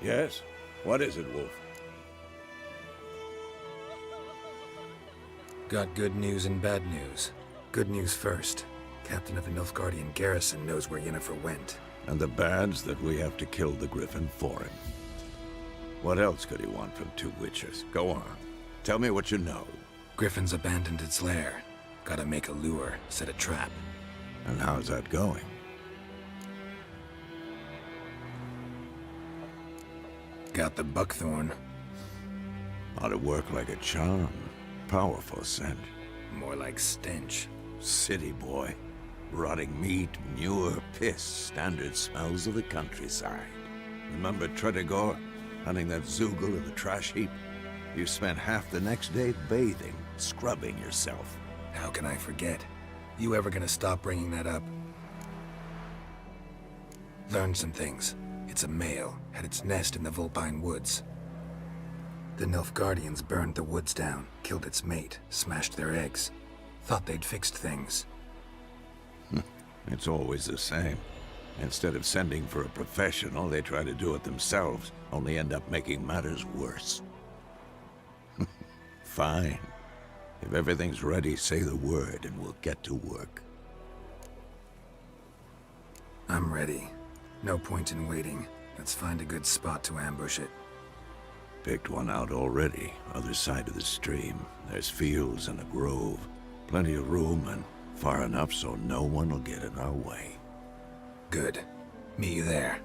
Yes? What is it, Wolf? Got good news and bad news. Good news first. Captain of the Nilfgaardian garrison knows where Yennefer went. And the bad's that we have to kill the Griffin for him. What else could he want from two witchers? Go on. Tell me what you know. Griffin's abandoned its lair. Gotta make a lure, set a trap. And how's that going? Got the buckthorn. Ought to work like a charm. Powerful scent. More like stench. City boy. Rotting meat, manure, piss. Standard smells of the countryside. Remember Tredegor? Hunting that Zoogle in the trash heap? You spent half the next day bathing, scrubbing yourself. How can I forget? You ever gonna stop bringing that up? Learned some things. It's a male, had its nest in the Vulpine Woods. The Nilfgaardians burned the woods down, killed its mate, smashed their eggs. Thought they'd fixed things. It's always the same. Instead of sending for a professional, they try to do it themselves, only end up making matters worse. Fine. If everything's ready, say the word and we'll get to work. I'm ready. No point in waiting. Let's find a good spot to ambush it. Picked one out already, other side of the stream. There's fields and a grove. Plenty of room and far enough so no one will get in our way. Good. Meet you there.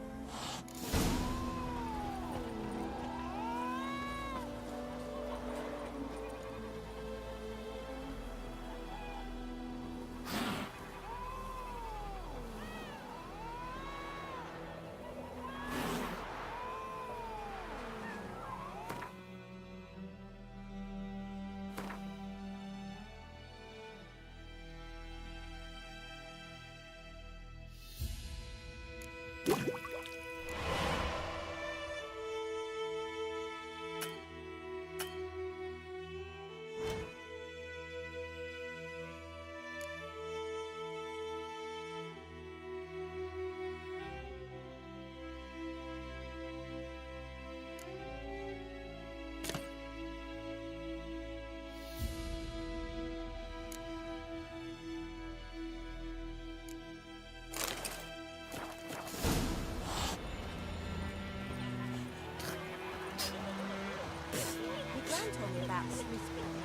Told me about Smithfield.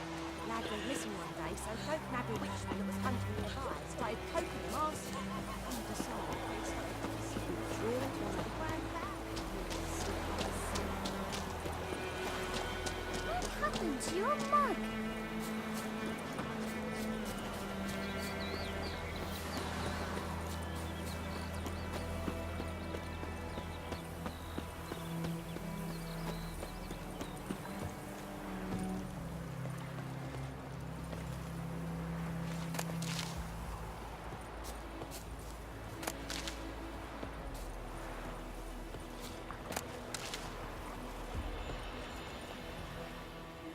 Lad went missing one day, so folk nabby witchman that was hunting nearby started poking him arse. And decided they started to see really to the grand back. What happened to your mug?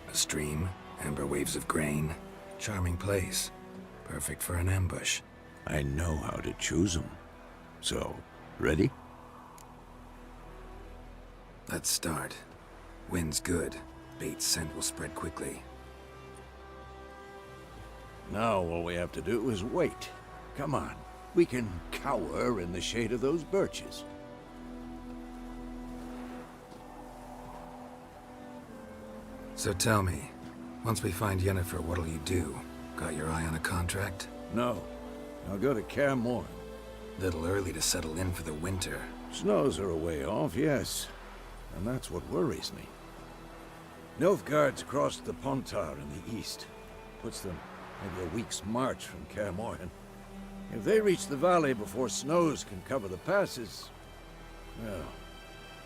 A stream, amber waves of grain. Charming place. Perfect for an ambush. I know how to choose them. So, ready? Let's start. Wind's good. Bait's scent will spread quickly. Now all we have to do is wait. Come on. We can cower in the shade of those birches. So tell me, once we find Yennefer, what'll you do? Got your eye on a contract? No. I'll go to Kaer Morhen. Little early to settle in for the winter. Snows are a way off, yes. And that's what worries me. Nilfgaard's crossed the Pontar in the east. Puts them maybe a week's march from Kaer Morhen. If they reach the valley before snows can cover the passes, well,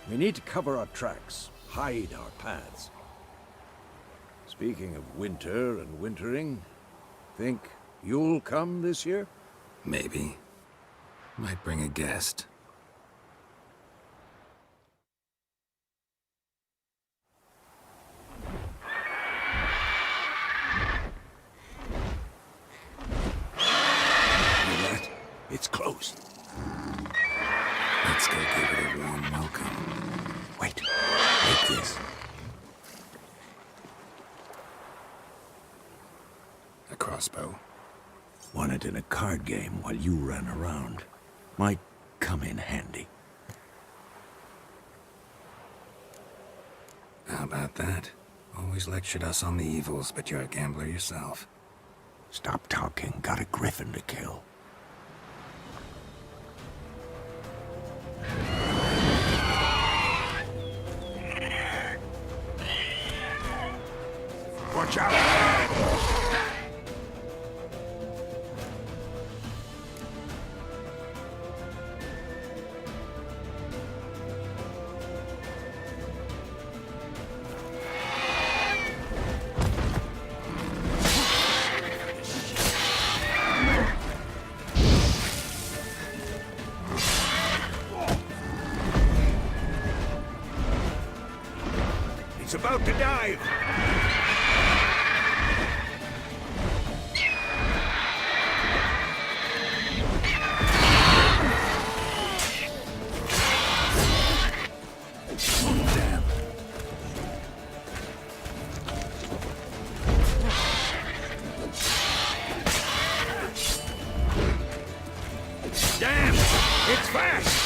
we need to cover our tracks, hide our paths. Speaking of winter and wintering, think you'll come this year? Maybe. Might bring a guest. It's close. Let's go give it a warm welcome. Wait. this? A crossbow. Won it in a card game while you ran around. Might come in handy. How about that? Always lectured us on the evils, but you're a gambler yourself. Stop talking. Got a griffin to kill. Watch out! He's about to dive! Damn. Damn! It's fast!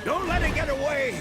Don't let it get away!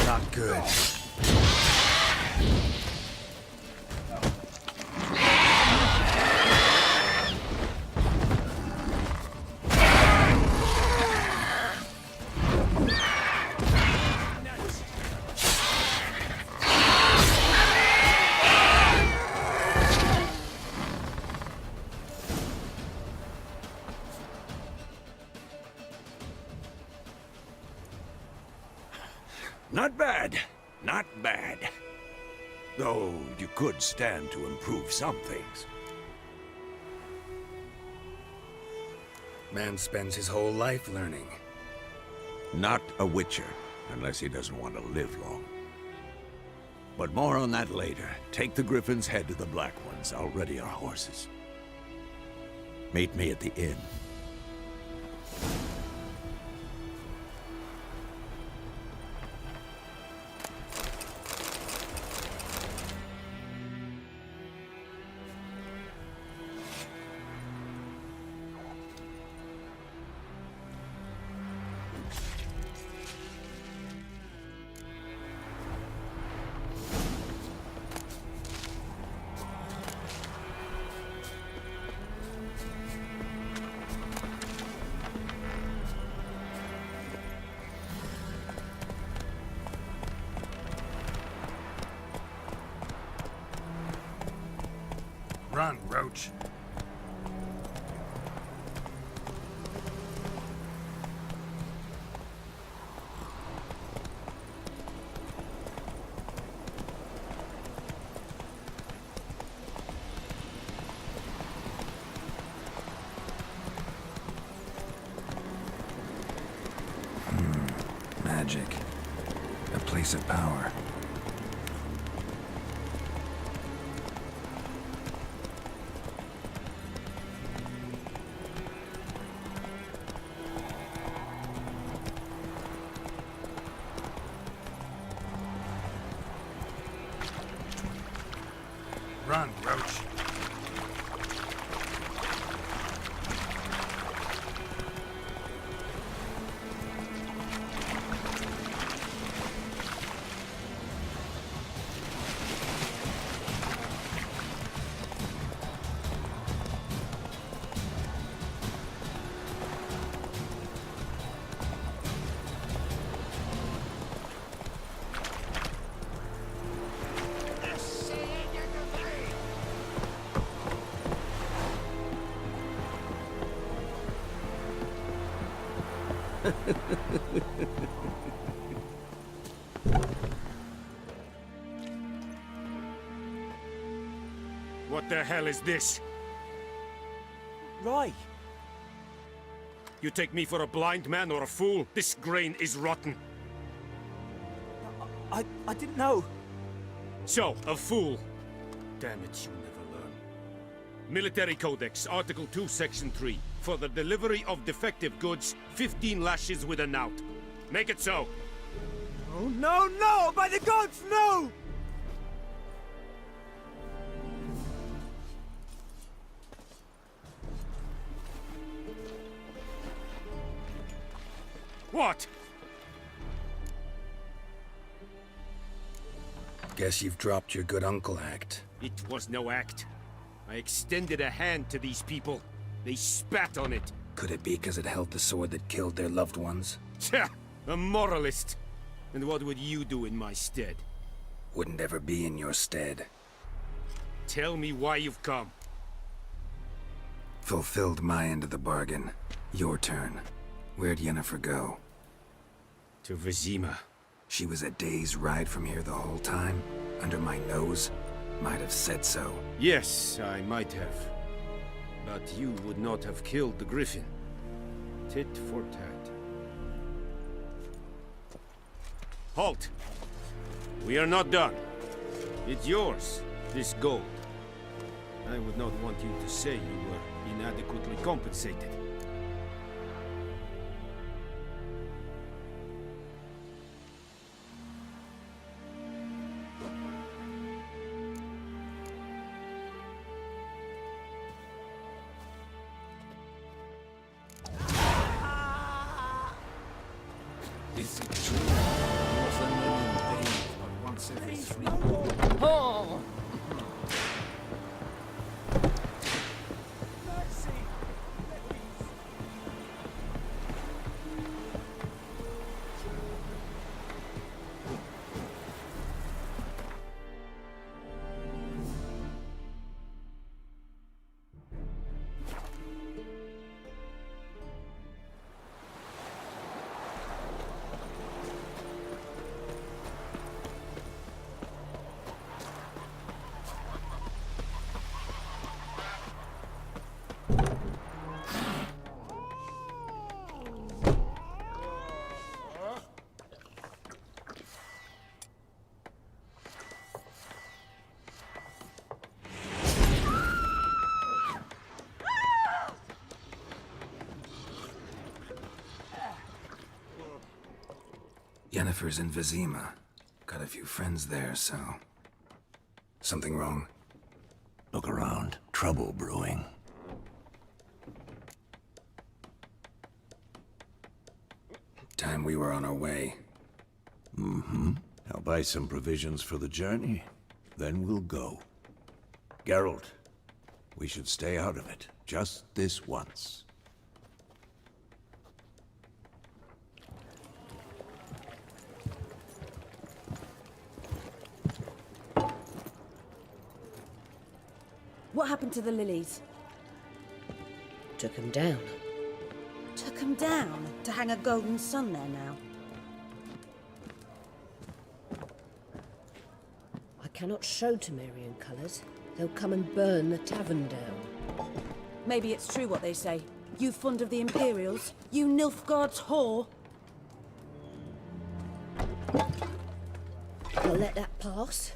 Not good. Not bad. Not bad. Though you could stand to improve some things. Man spends his whole life learning. Not a witcher, unless he doesn't want to live long. But more on that later. Take the Griffin's head to the Black Ones. I'll ready our horses. Meet me at the inn. Run, Roach. Magic. A place of power. Run, Roach. What the hell is this? Right. You take me for a blind man or a fool? This grain is rotten. I didn't know. So, a fool. Damn it, you never learn. Military Codex, Article 2, Section 3. For the delivery of defective goods, 15 lashes with a knout. Make it so. Oh, no, no! By the gods, no! What? Guess you've dropped your good uncle act. It was no act. I extended a hand to these people. They spat on it. Could it be because it held the sword that killed their loved ones? Tja, a moralist. And what would you do in my stead? Wouldn't ever be in your stead. Tell me why you've come. Fulfilled my end of the bargain. Your turn. Where'd Yennefer go? To Vizima. She was a day's ride from here the whole time? Under my nose? Might have said so. Yes, I might have. But you would not have killed the griffin. Tit for tat. Halt! We are not done. It's yours, this gold. I would not want you to say you were inadequately compensated. Is it true? Was the name bathed but once every 3 months? Oh! Yennefer's in Vizima. Got a few friends there, so... Something wrong? Look around. Trouble brewing. Time we were on our way. Mm-hmm. I'll buy some provisions for the journey. Then we'll go. Geralt, we should stay out of it. Just this once. What happened to the lilies? Took him down. Took 'em down to hang a golden sun there now. I cannot show Temerian colours. They'll come and burn the tavern down. Maybe it's true what they say. You fond of the Imperials? You Nilfgaard's whore? I'll let that pass.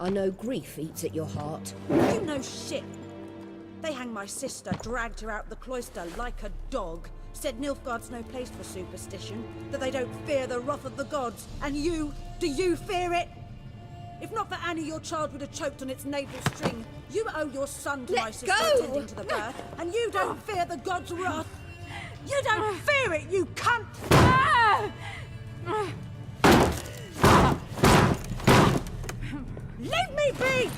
I know grief eats at your heart. You know shit. They hanged my sister, dragged her out the cloister like a dog. Said Nilfgaard's no place for superstition, that they don't fear the wrath of the gods. And you, do you fear it? If not for Annie, your child would have choked on its navel string. You owe your son to my sister attending to the birth, and you don't fear the gods' wrath. You don't fear it, you cunt! Leave me be!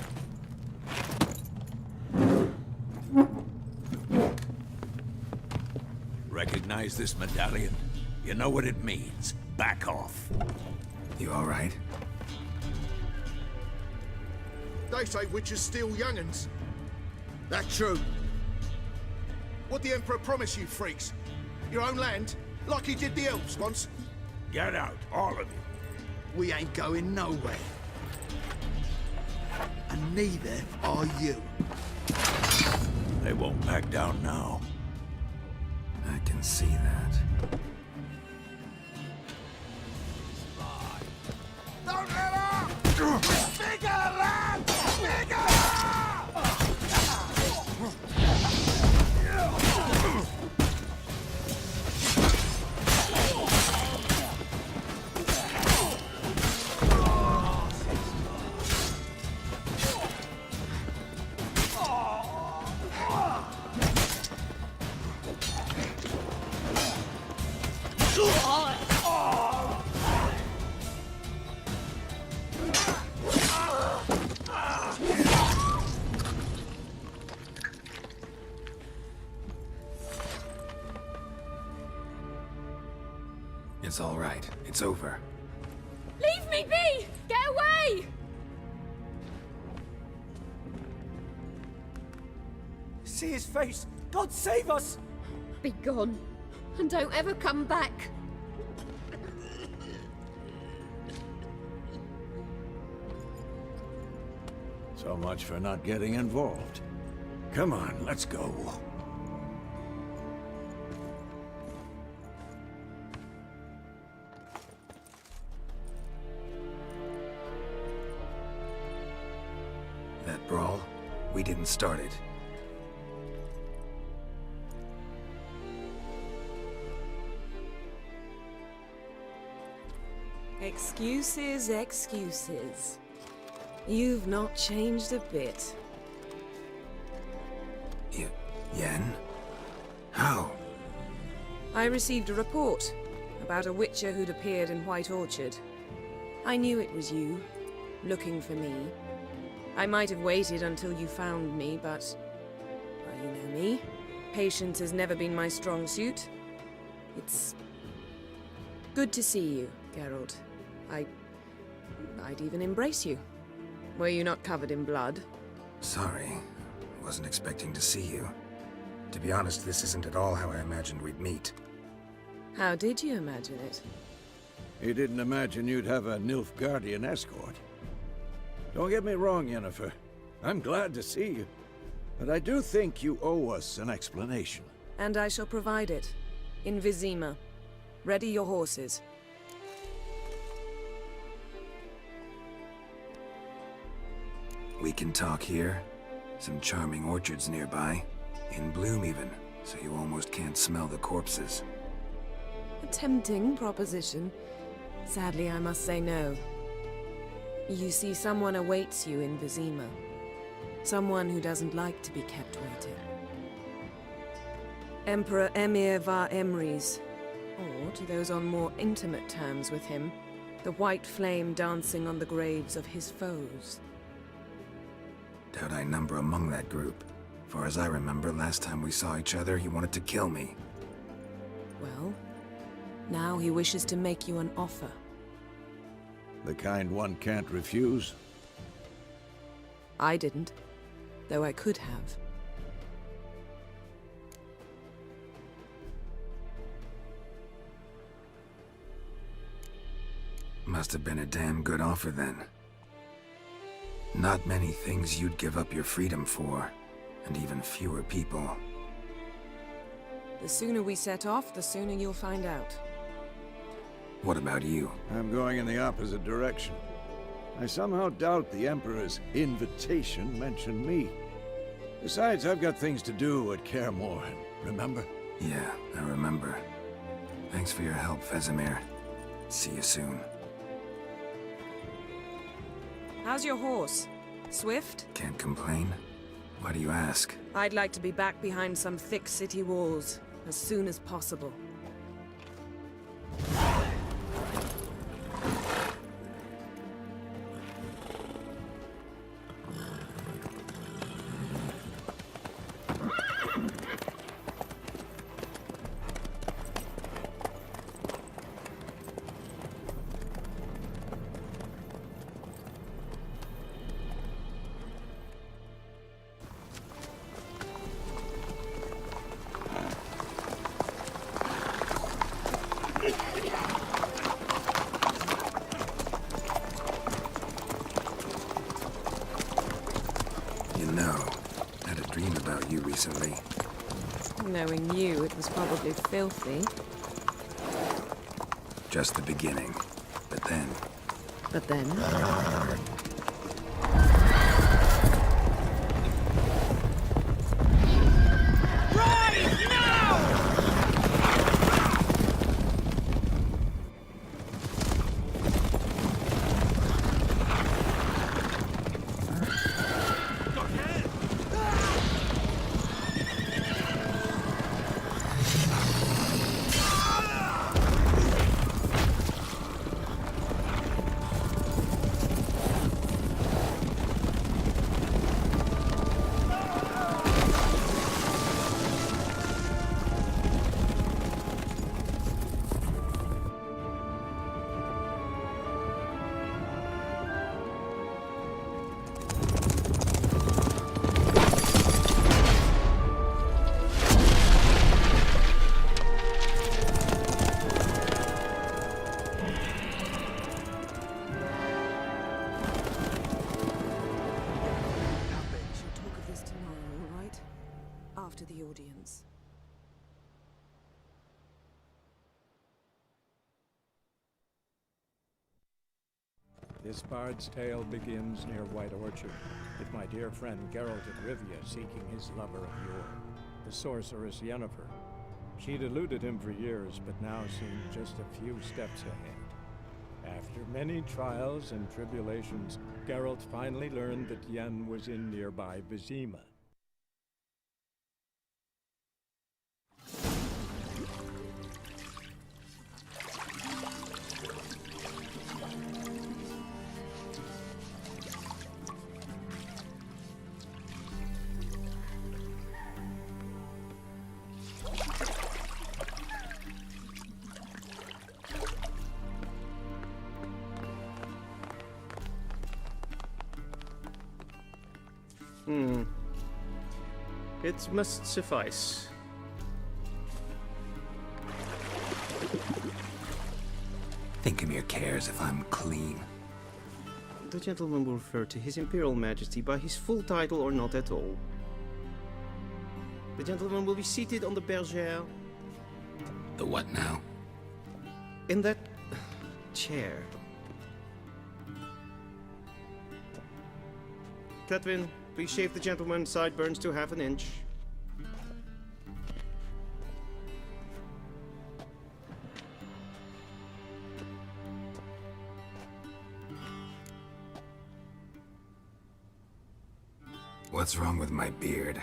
Recognize this medallion? You know what it means. Back off. You all right? They say witches steal young'uns. That true? What the Emperor promise you, freaks? Your own land? Like he did the elves once? Get out, all of you. We ain't going nowhere. And neither are you. They won't back down now. I can see that. Don't let up! Bigger, lad! Bigger! It's all right. It's over. Leave me be! Get away! See his face! God save us! Be gone, and don't ever come back. So much for not getting involved. Come on, let's go. That brawl, we didn't start it. Excuses, excuses. You've not changed a bit. Yen? How? I received a report about a witcher who'd appeared in White Orchard. I knew it was you, looking for me. I might have waited until you found me, but... well, you know me. Patience has never been my strong suit. It's... good to see you, Geralt. I'd even embrace you. Were you not covered in blood? Sorry. Wasn't expecting to see you. To be honest, this isn't at all how I imagined we'd meet. How did you imagine it? You didn't imagine you'd have a Nilfgaardian escort. Don't get me wrong, Yennefer. I'm glad to see you. But I do think you owe us an explanation. And I shall provide it. In Vizima. Ready your horses. We can talk here. Some charming orchards nearby. In bloom even, so you almost can't smell the corpses. A tempting proposition. Sadly, I must say no. You see, someone awaits you in Vizima. Someone who doesn't like to be kept waiting. Emperor Emir var Emrys, or to those on more intimate terms with him, the white flame dancing on the graves of his foes. Doubt I number among that group. Far as I remember, last time we saw each other, he wanted to kill me. Well, now he wishes to make you an offer. The kind one can't refuse? I didn't, though I could have. Must have been a damn good offer then. Not many things you'd give up your freedom for, and even fewer people. The sooner we set off, the sooner you'll find out. What about you? I'm going in the opposite direction. I somehow doubt the Emperor's invitation mentioned me. Besides, I've got things to do at Kaer Morhen, remember? Yeah, I remember. Thanks for your help, Vesemir. See you soon. How's your horse? Swift? Can't complain. Why do you ask? I'd like to be back behind some thick city walls as soon as possible. You know, I had a dream about you recently. Knowing you, it was probably filthy. Just the beginning. But then... But then... After the audience. This bard's tale begins near White Orchard, with my dear friend Geralt of Rivia seeking his lover of yore, the sorceress Yennefer. She'd eluded him for years, but now seemed just a few steps ahead. After many trials and tribulations, Geralt finally learned that Yen was in nearby Vizima. It must suffice. Thinkamir cares if I'm clean. The gentleman will refer to His Imperial Majesty by his full title or not at all. The gentleman will be seated on the bergère. The what now? In that chair. Catwin, please shave the gentleman's sideburns to half an inch. What's wrong with my beard?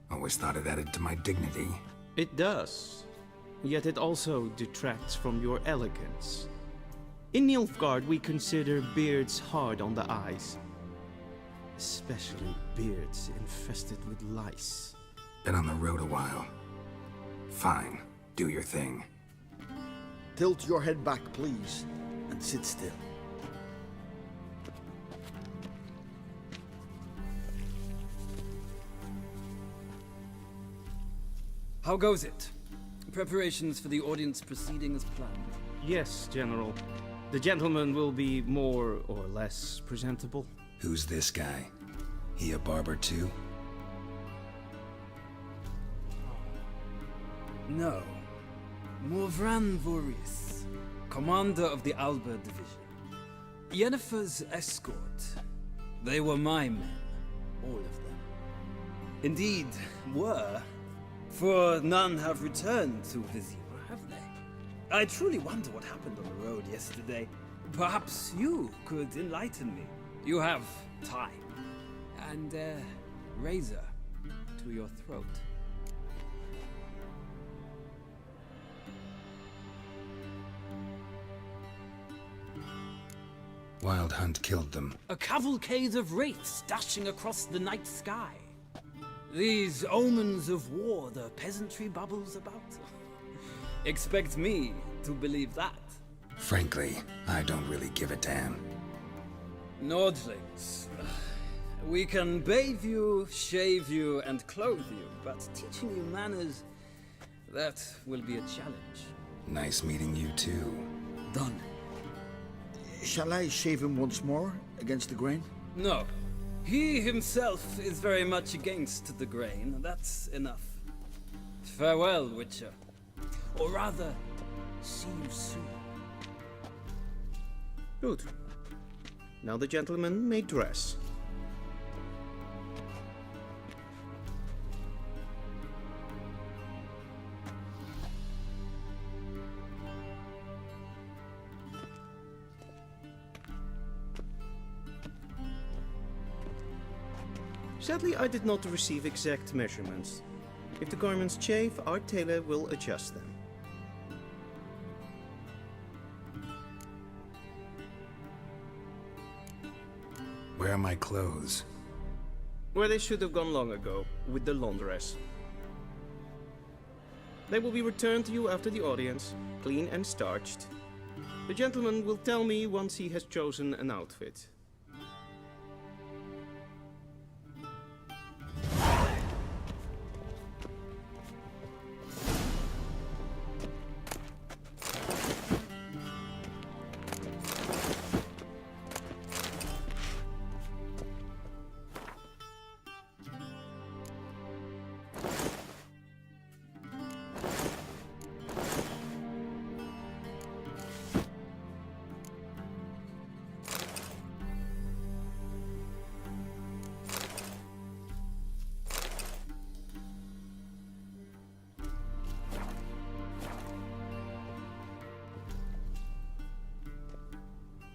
Always thought it added to my dignity. It does. Yet it also detracts from your elegance. In Nilfgaard, we consider beards hard on the eyes. Especially beards infested with lice. Been on the road a while. Fine, do your thing. Tilt your head back, please, and sit still. How goes it? Preparations for the audience proceeding as planned? Yes, General. The gentleman will be more or less presentable. Who's this guy? He a barber too? No. Morvran Voris, commander of the Alba division. Yennefer's escort. They were my men, all of them. Indeed, were. For none have returned to Vizima, have they? I truly wonder what happened on the road yesterday. Perhaps you could enlighten me. You have time. And a razor to your throat. Wild Hunt killed them. A cavalcade of wraiths dashing across the night sky. These omens of war the peasantry bubbles about. Expect me to believe that. Frankly, I don't really give a damn. Nordlings. We can bathe you, shave you, and clothe you, but teaching you manners, that will be a challenge. Nice meeting you too. Done. Shall I shave him once more, against the grain? No. He himself is very much against the grain. That's enough. Farewell, Witcher. Or rather, see you soon. Good. Now the gentleman may dress. Sadly, I did not receive exact measurements. If the garments chafe, our tailor will adjust them. Where are my clothes? Where they should have gone long ago, with the laundress. They will be returned to you after the audience, clean and starched. The gentleman will tell me once he has chosen an outfit.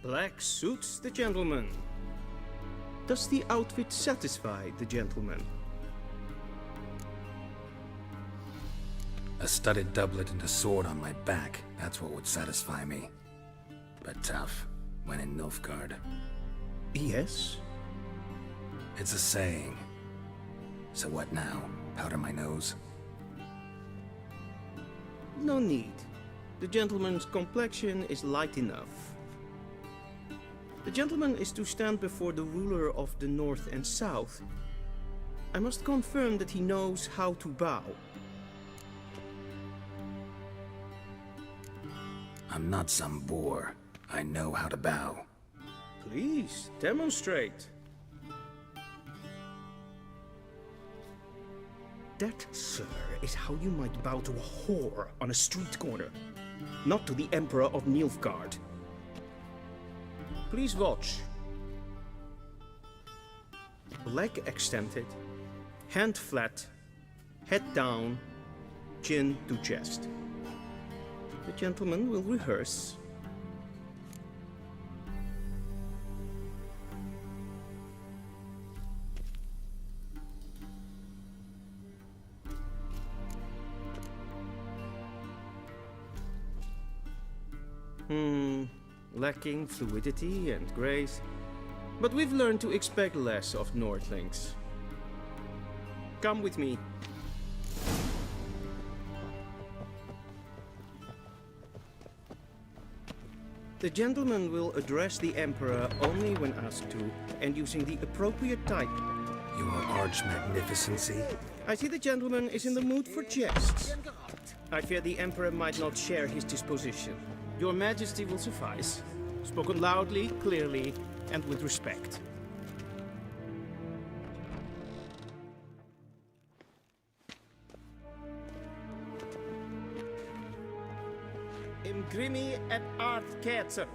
Black suits the gentleman. Does the outfit satisfy the gentleman? A studded doublet and a sword on my back, that's what would satisfy me. But tough, when in Nilfgaard. Yes? It's a saying. So what now? Powder my nose? No need. The gentleman's complexion is light enough. The gentleman is to stand before the ruler of the North and South. I must confirm that he knows how to bow. I'm not some boor. I know how to bow. Please, demonstrate. That, sir, is how you might bow to a whore on a street corner, not to the Emperor of Nilfgaard. Please watch. Leg extended, hand flat, head down, chin to chest. The gentleman will rehearse. Lacking fluidity and grace. But we've learned to expect less of Nordlings. Come with me. The gentleman will address the Emperor only when asked to, and using the appropriate title. Your Arch-Magnificency? I see the gentleman is in the mood for jests. I fear the Emperor might not share his disposition. Your Majesty will suffice. Spoken loudly, clearly, and with respect. Imgrimi et art ketzer.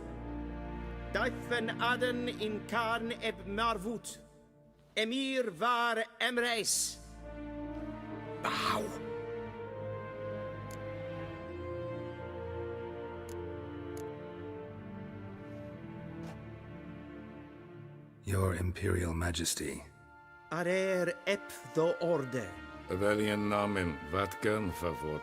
Daifen aden in karn eb marvut. Emir var emreis. Bow! Your Imperial Majesty. Arer ep do orde. Weljen namen Vatkan favort.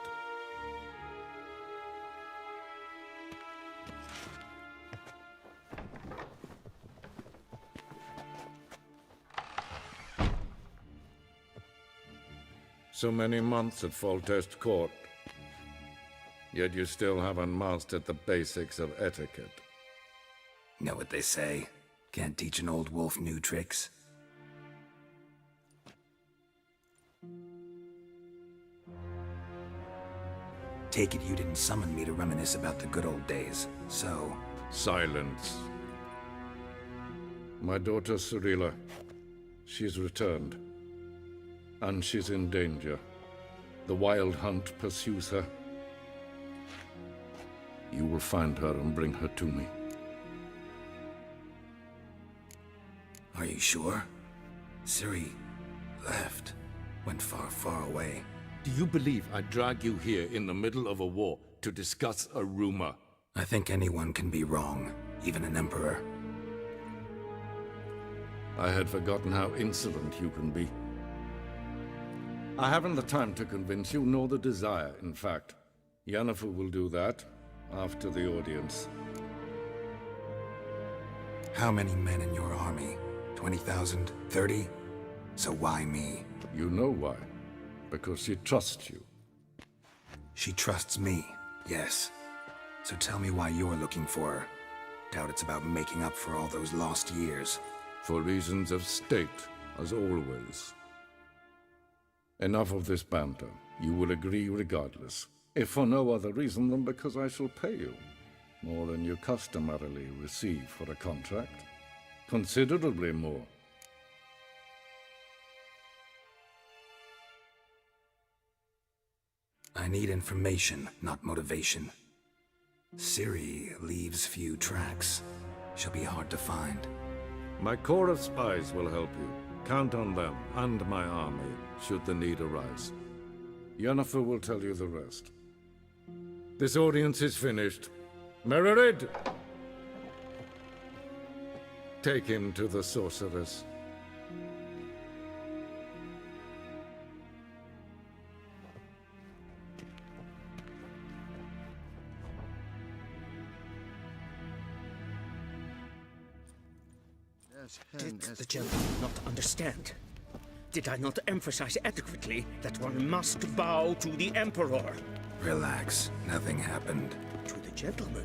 So many months at Foltest Court. Yet you still haven't mastered the basics of etiquette. Know what they say? Can't teach an old wolf new tricks. Take it you didn't summon me to reminisce about the good old days, so... Silence. My daughter Cyrilla, she's returned. And she's in danger. The Wild Hunt pursues her. You will find her and bring her to me. Are you sure? Ciri left. Went far, far away. Do you believe I'd drag you here in the middle of a war to discuss a rumor? I think anyone can be wrong, even an emperor. I had forgotten how insolent you can be. I haven't the time to convince you, nor the desire, in fact. Yennefer will do that after the audience. How many men in your army? 20,000? 30? So why me? You know why. Because she trusts you. She trusts me, yes. So tell me why you're looking for her. Doubt it's about making up for all those lost years. For reasons of state, as always. Enough of this banter. You will agree regardless. If for no other reason than because I shall pay you. More than you customarily receive for a contract. Considerably more. I need information, not motivation. Ciri leaves few tracks. She'll be hard to find. My corps of spies will help you. Count on them and my army, should the need arise. Yennefer will tell you the rest. This audience is finished. Mererid! Take him to the sorceress. Did the gentleman not understand? Did I not emphasize adequately that one must bow to the Emperor? Relax. Nothing happened. To the gentleman.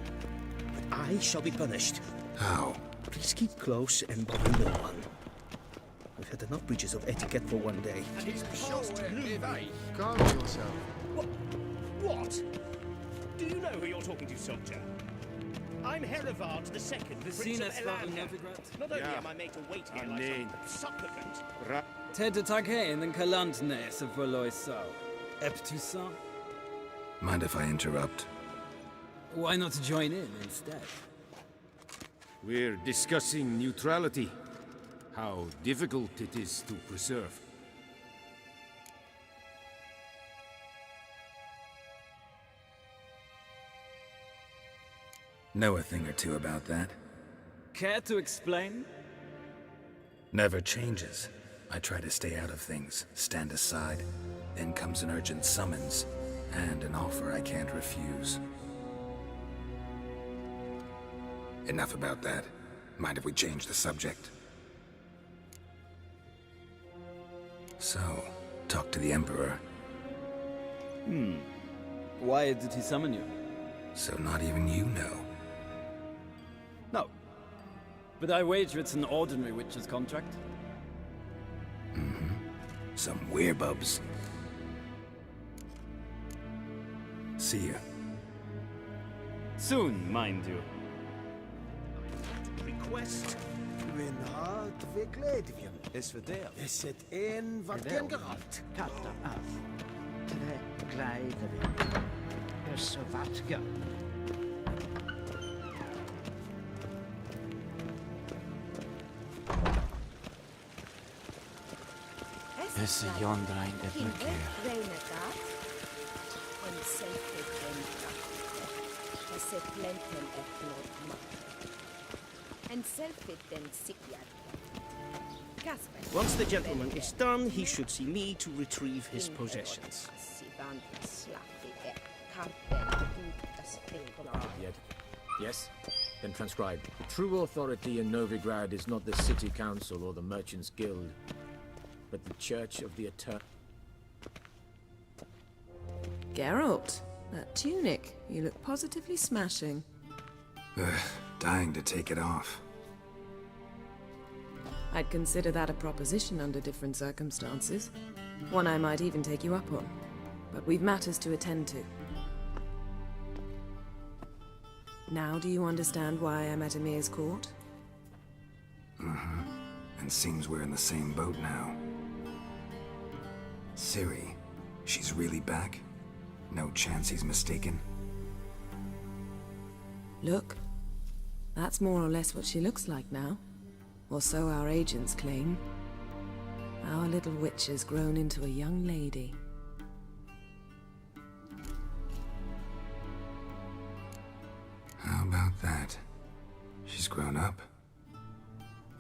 But I shall be punished. How? Please keep close and bother no one. We've had enough breaches of etiquette for one day. And it's just calm yourself. What? Do you know who you're talking to, soldier? I'm Herivard the Second, Prince of Elandia. Not only am I made to wait here like some supplicant... Ted Taghain and Kalantnes of Verloisau. Eptusan? Mind if I interrupt? Why not join in instead? We're discussing neutrality. How difficult it is to preserve. Know a thing or two about that. Care to explain? Never changes. I try to stay out of things, stand aside. Then comes an urgent summons, and an offer I can't refuse. Enough about that. Mind if we change the subject? So, talk to the Emperor. Why did he summon you? So not even you know. No. But I wager it's an ordinary witch's contract. Some werebubs. See ya. Soon, mind you. Request. Mijn hart verkleed je. Is verdeeld. Is het een wat ken gehad? Katta af. Tre gleideren. Is wat ge. Is yonder in de verkeer. Once the gentleman is done, he should see me to retrieve his possessions. Yes? Then transcribe. True authority in Novigrad is not the city council or the merchants' guild, but the Church of the Eternal. Geralt, that tunic. You look positively smashing. Dying to take it off. I'd consider that a proposition under different circumstances. One I might even take you up on. But we've matters to attend to. Now do you understand why I'm at Emir's court? And seems we're in the same boat now. Ciri, she's really back? No chance he's mistaken? Look, that's more or less what she looks like now. Or so our agents claim. Our little witch has grown into a young lady. How about that? She's grown up.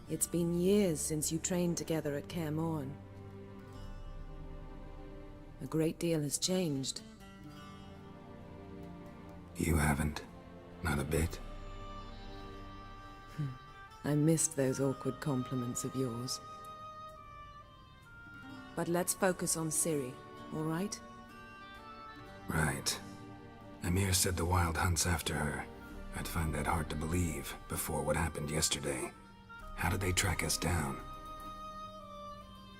It's been years since you trained together at Kaer Morhen. A great deal has changed. You haven't. Not a bit. I missed those awkward compliments of yours. But let's focus on Ciri, all right? Right. Emir said the Wild Hunt's after her. I'd find that hard to believe before what happened yesterday. How did they track us down?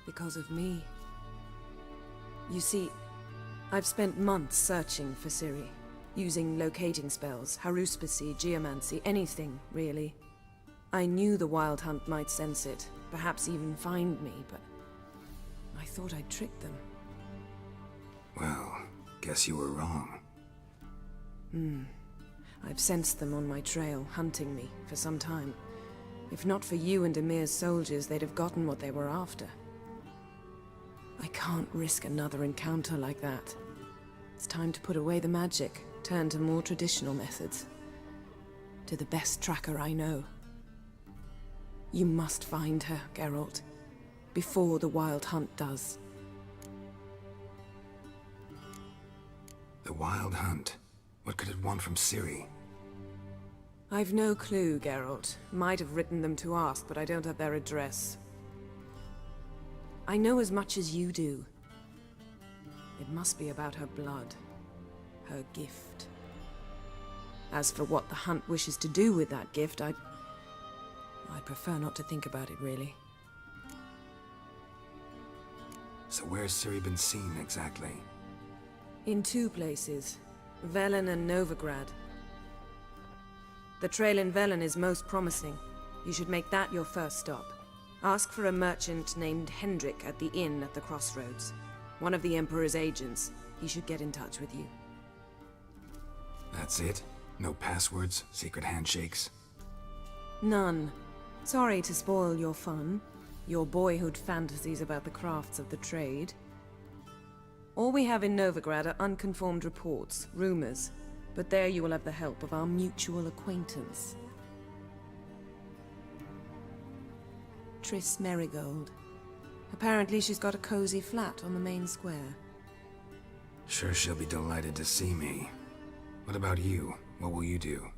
Because of me. You see, I've spent months searching for Ciri, using locating spells, haruspicy, geomancy, anything, really. I knew the Wild Hunt might sense it, perhaps even find me, but I thought I'd tricked them. Well, guess you were wrong. I've sensed them on my trail, hunting me, for some time. If not for you and Emir's soldiers, they'd have gotten what they were after. I can't risk another encounter like that. It's time to put away the magic, turn to more traditional methods. To the best tracker I know. You must find her, Geralt, before the Wild Hunt does. The Wild Hunt? What could it want from Ciri? I've no clue, Geralt. Might have written them to ask, but I don't have their address. I know as much as you do. It must be about her blood. Her gift. As for what the Hunt wishes to do with that gift, I'd prefer not to think about it, really. So where's Ciri been seen, exactly? In two places. Velen and Novigrad. The trail in Velen is most promising. You should make that your first stop. Ask for a merchant named Hendrik at the inn at the crossroads. One of the Emperor's agents. He should get in touch with you. That's it? No passwords, secret handshakes? None. Sorry to spoil your fun. Your boyhood fantasies about the crafts of the trade. All we have in Novigrad are unconformed reports, rumors. But there you will have the help of our mutual acquaintance. Triss Merigold. Apparently she's got a cozy flat on the main square. Sure she'll be delighted to see me. What about you? What will you do?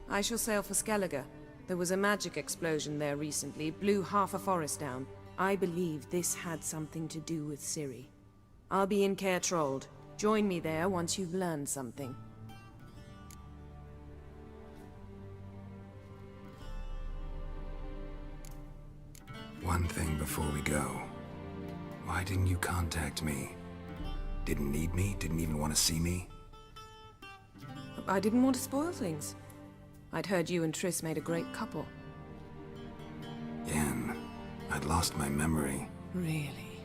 I shall sail for Skellige. There was a magic explosion there recently, blew half a forest down. I believe this had something to do with Ciri. I'll be in Caer Trold. Join me there once you've learned something. One thing before we go. Why didn't you contact me? Didn't need me? Didn't even want to see me? I didn't want to spoil things. I'd heard you and Triss made a great couple. Yen, I'd lost my memory. Really?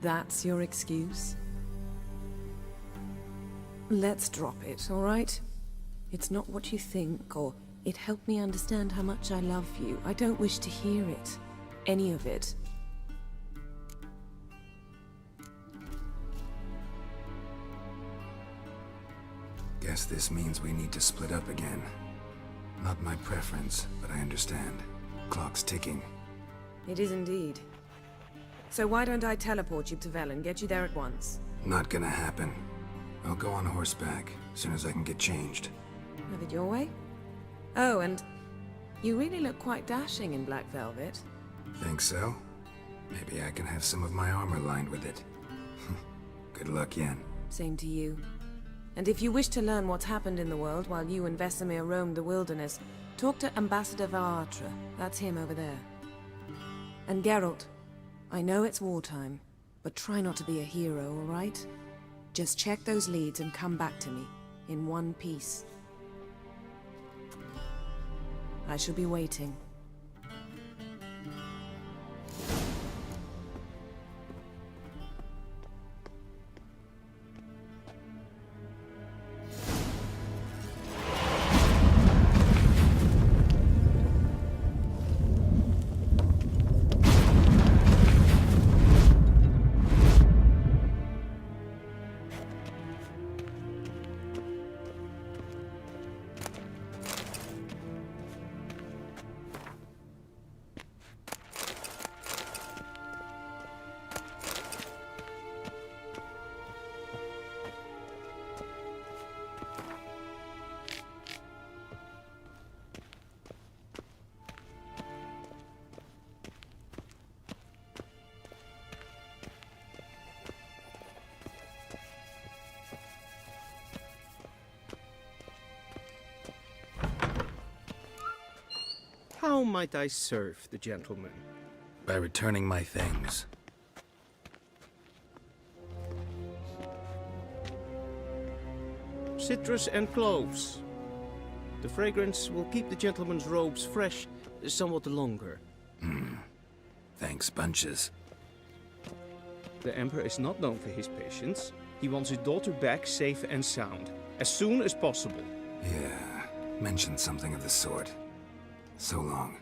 That's your excuse? Let's drop it, all right? It's not what you think, or it helped me understand how much I love you. I don't wish to hear it. Any of it. Guess this means we need to split up again. Not my preference, but I understand. Clock's ticking. It is indeed. So why don't I teleport you to Velen, get you there at once? Not gonna happen. I'll go on horseback, as soon as I can get changed. Have it your way? Oh, and you really look quite dashing in black velvet. Think so? Maybe I can have some of my armor lined with it. Good luck, Yen. Same to you. And if you wish to learn what's happened in the world while you and Vesemir roamed the wilderness, talk to Ambassador Vaatra. That's him over there. And Geralt, I know it's wartime, but try not to be a hero, all right? Just check those leads and come back to me, in one piece. I shall be waiting. How might I serve the gentleman? By returning my things. Citrus and cloves. The fragrance will keep the gentleman's robes fresh somewhat longer. Thanks, bunches. The Emperor is not known for his patience. He wants his daughter back safe and sound, as soon as possible. Yeah, mentioned something of the sort. So long.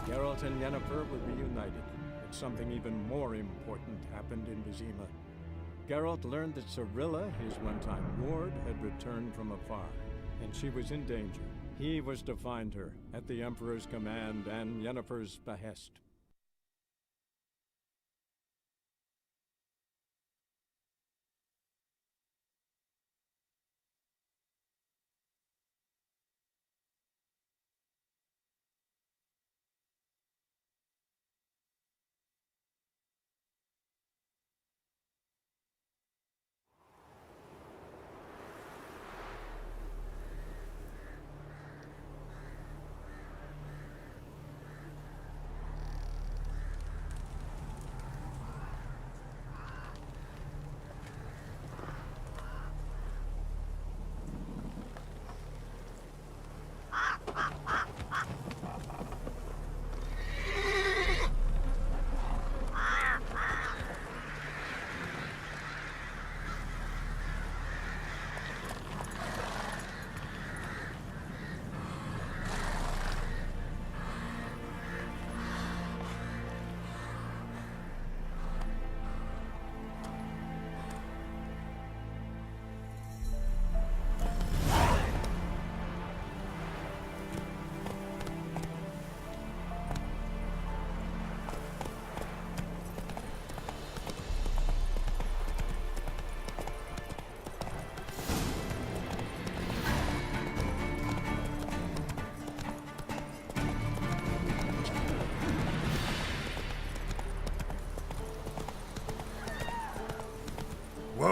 Geralt and Yennefer were reunited, but something even more important happened in Vizima. Geralt learned that Cirilla, his one-time ward, had returned from afar, and she was in danger. He was to find her, at the Emperor's command and Yennefer's behest.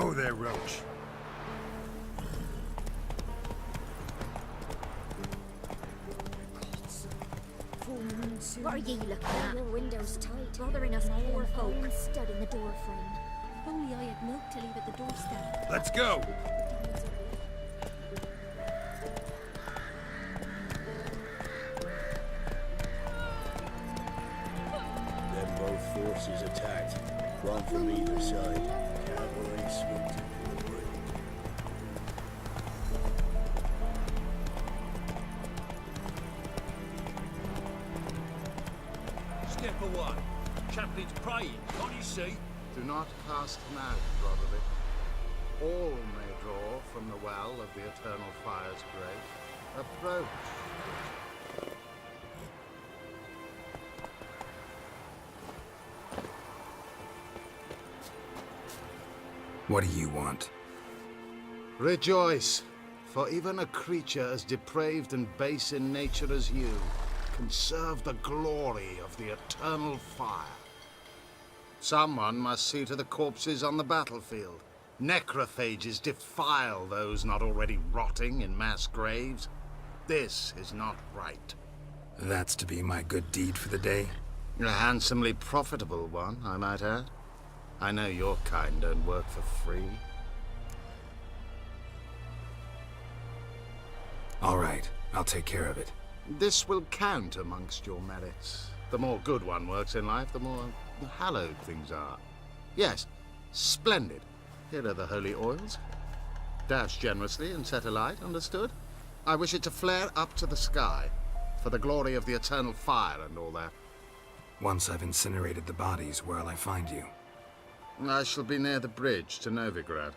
Whoa there, Roach. What are you looking at? Your window's tight. Bothering us poor folk. Stud in the door frame. If only I had milk to leave at the doorstep. Let's go! Then both forces attacked. One from either side. Cavalry swept into the bridge. Step away. Chaplain's praying, can't you see? Do not cast him out, Roderick. All may draw from the well of the Eternal Fire's grace. Approach. What do you want? Rejoice, for even a creature as depraved and base in nature as you can serve the glory of the Eternal Fire. Someone must see to the corpses on the battlefield. Necrophages defile those not already rotting in mass graves. This is not right. That's to be my good deed for the day? A handsomely profitable one, I might add. I know your kind don't work for free. All right, I'll take care of it. This will count amongst your merits. The more good one works in life, the more hallowed things are. Yes, splendid. Here are the holy oils. Dash generously and set alight, understood? I wish it to flare up to the sky, for the glory of the Eternal Fire and all that. Once I've incinerated the bodies, where'll I find you? I shall be near the bridge to Novigrad.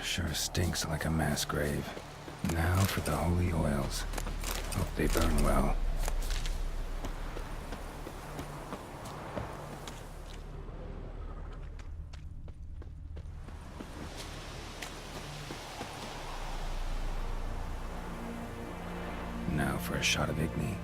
Sure stinks like a mass grave. Now for the holy oils. Hope they burn well. Now for a shot of Igni.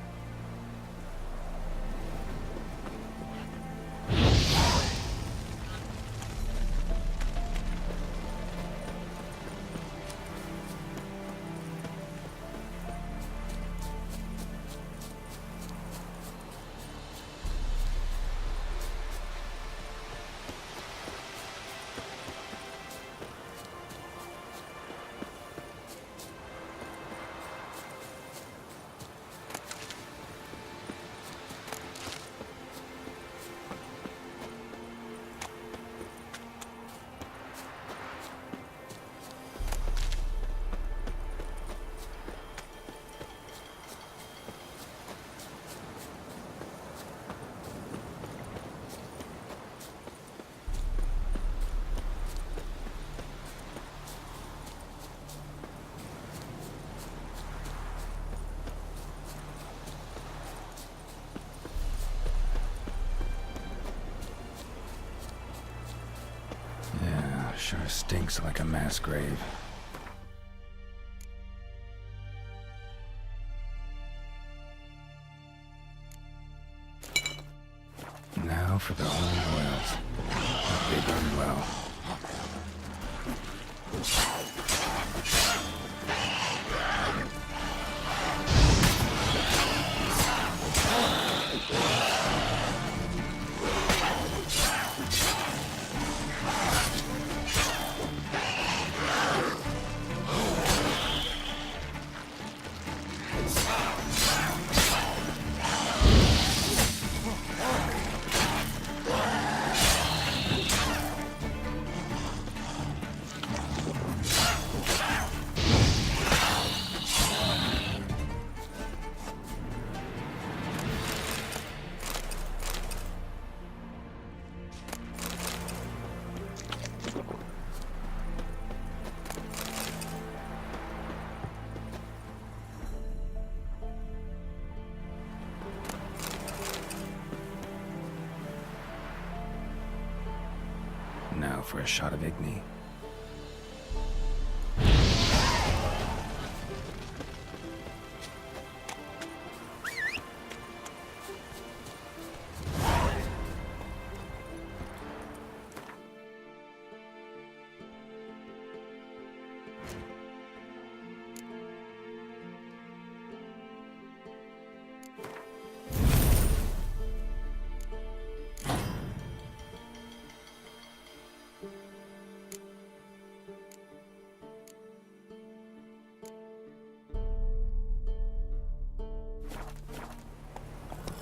Sure stinks like a mass grave. Now for their own oils. They burn well. Now for a shot of Igni.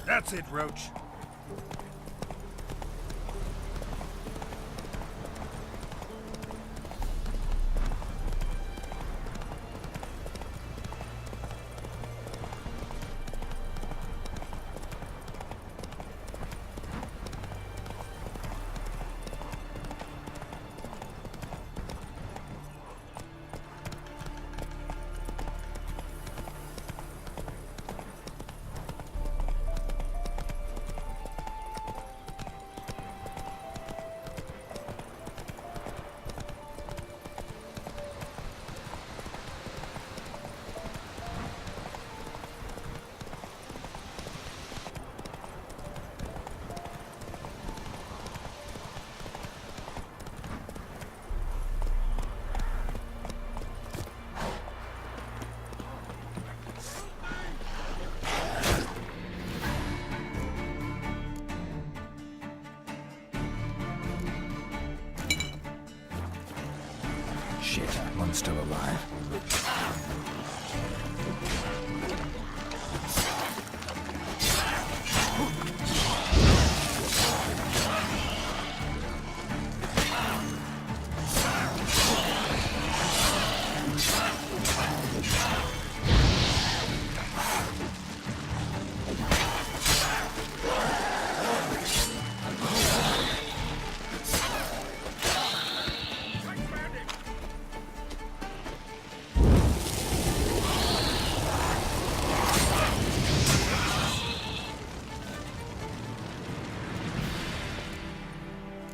That's it, Roach. Shit, one's still alive.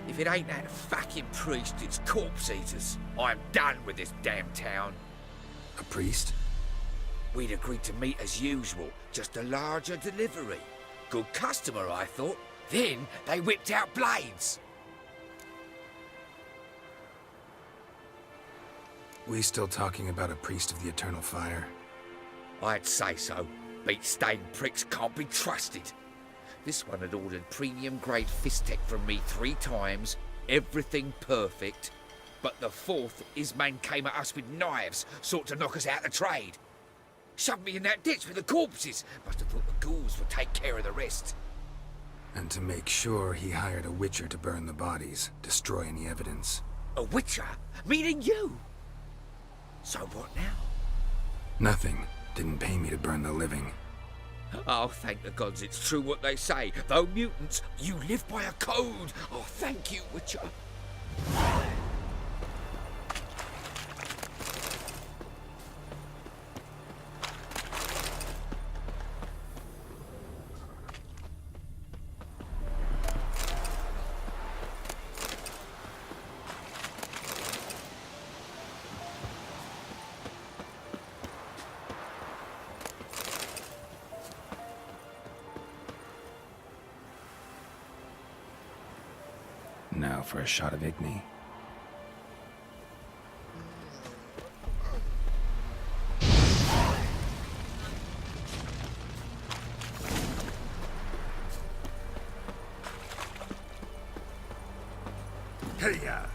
If it ain't that fucking priest, it's corpse eaters. I'm done with this damn town. A priest? We'd agreed to meet as usual, just a larger delivery. Good customer, I thought. Then they whipped out blades. We still talking about a priest of the Eternal Fire? I'd say so. Beat-stained pricks can't be trusted. This one had ordered premium-grade fist-tech from me 3 times, everything perfect. But the 4th, his man came at us with knives, sought to knock us out of trade. Shoved me in that ditch with the corpses. Must have thought the ghouls would take care of the rest. And to make sure, he hired a witcher to burn the bodies, destroy any evidence. A witcher? Meaning you? So what now? Nothing. Didn't pay me to burn the living. Oh, thank the gods it's true what they say. Though mutants, you live by a code. Oh, thank you, Witcher. for a shot of Igni. Hey-ya!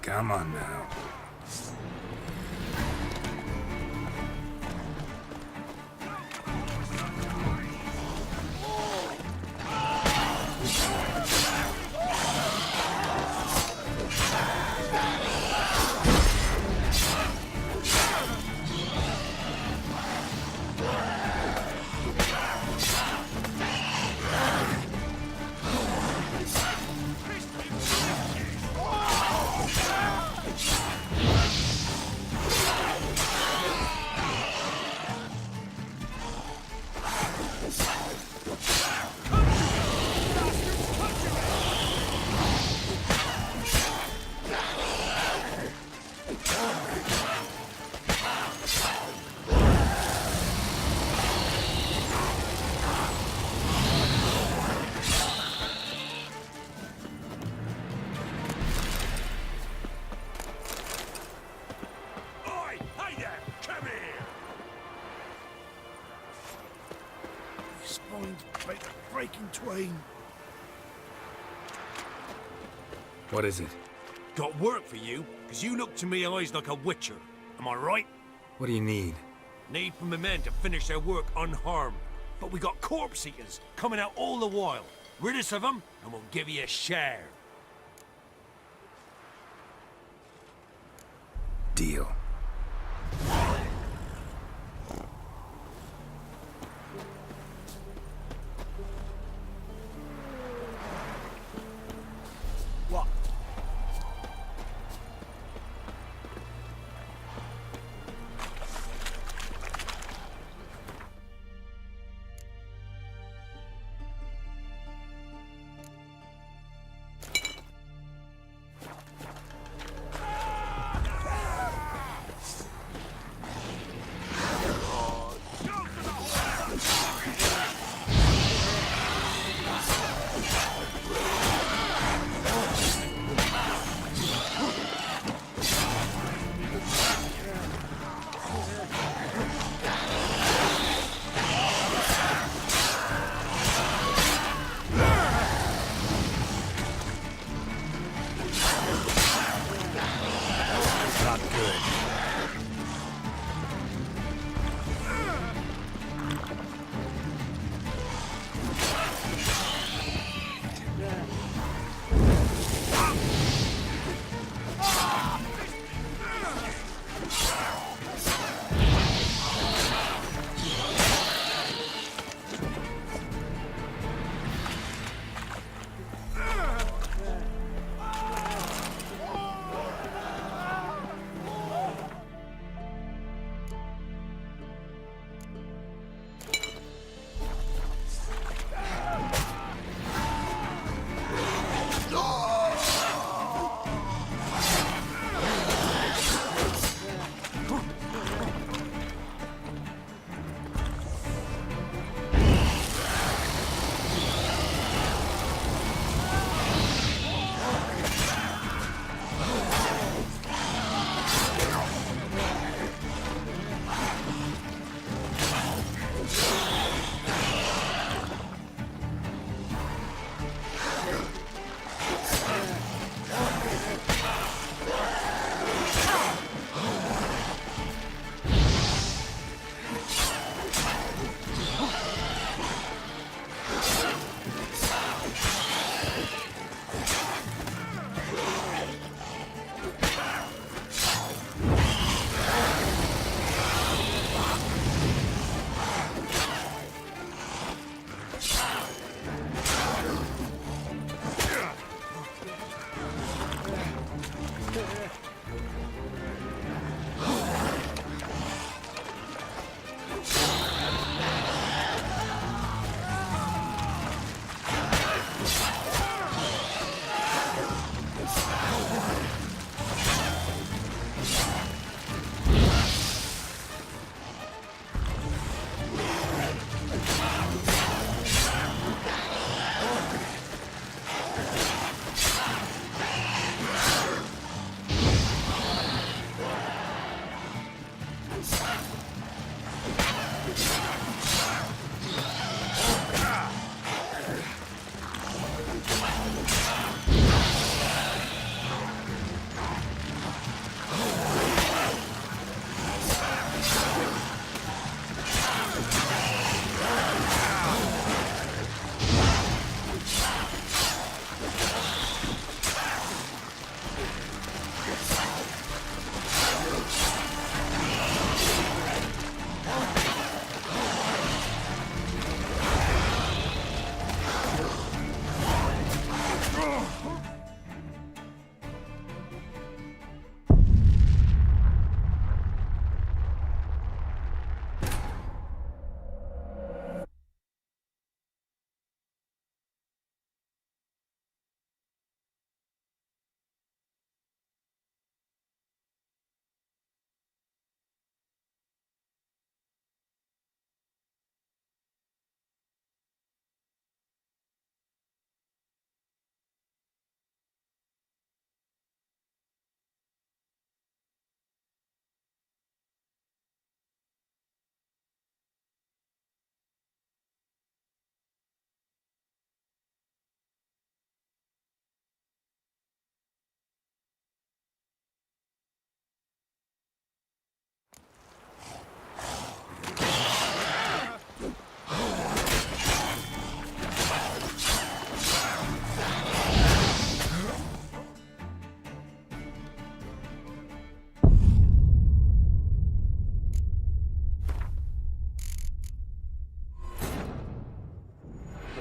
Come on now. Breaking twain. What is it? Got work for you, because you look to me eyes like a witcher. Am I right? What do you need? Need for my men to finish their work unharmed. But we got corpse eaters coming out all the while. Rid us of them, and we'll give you a share. Deal. What?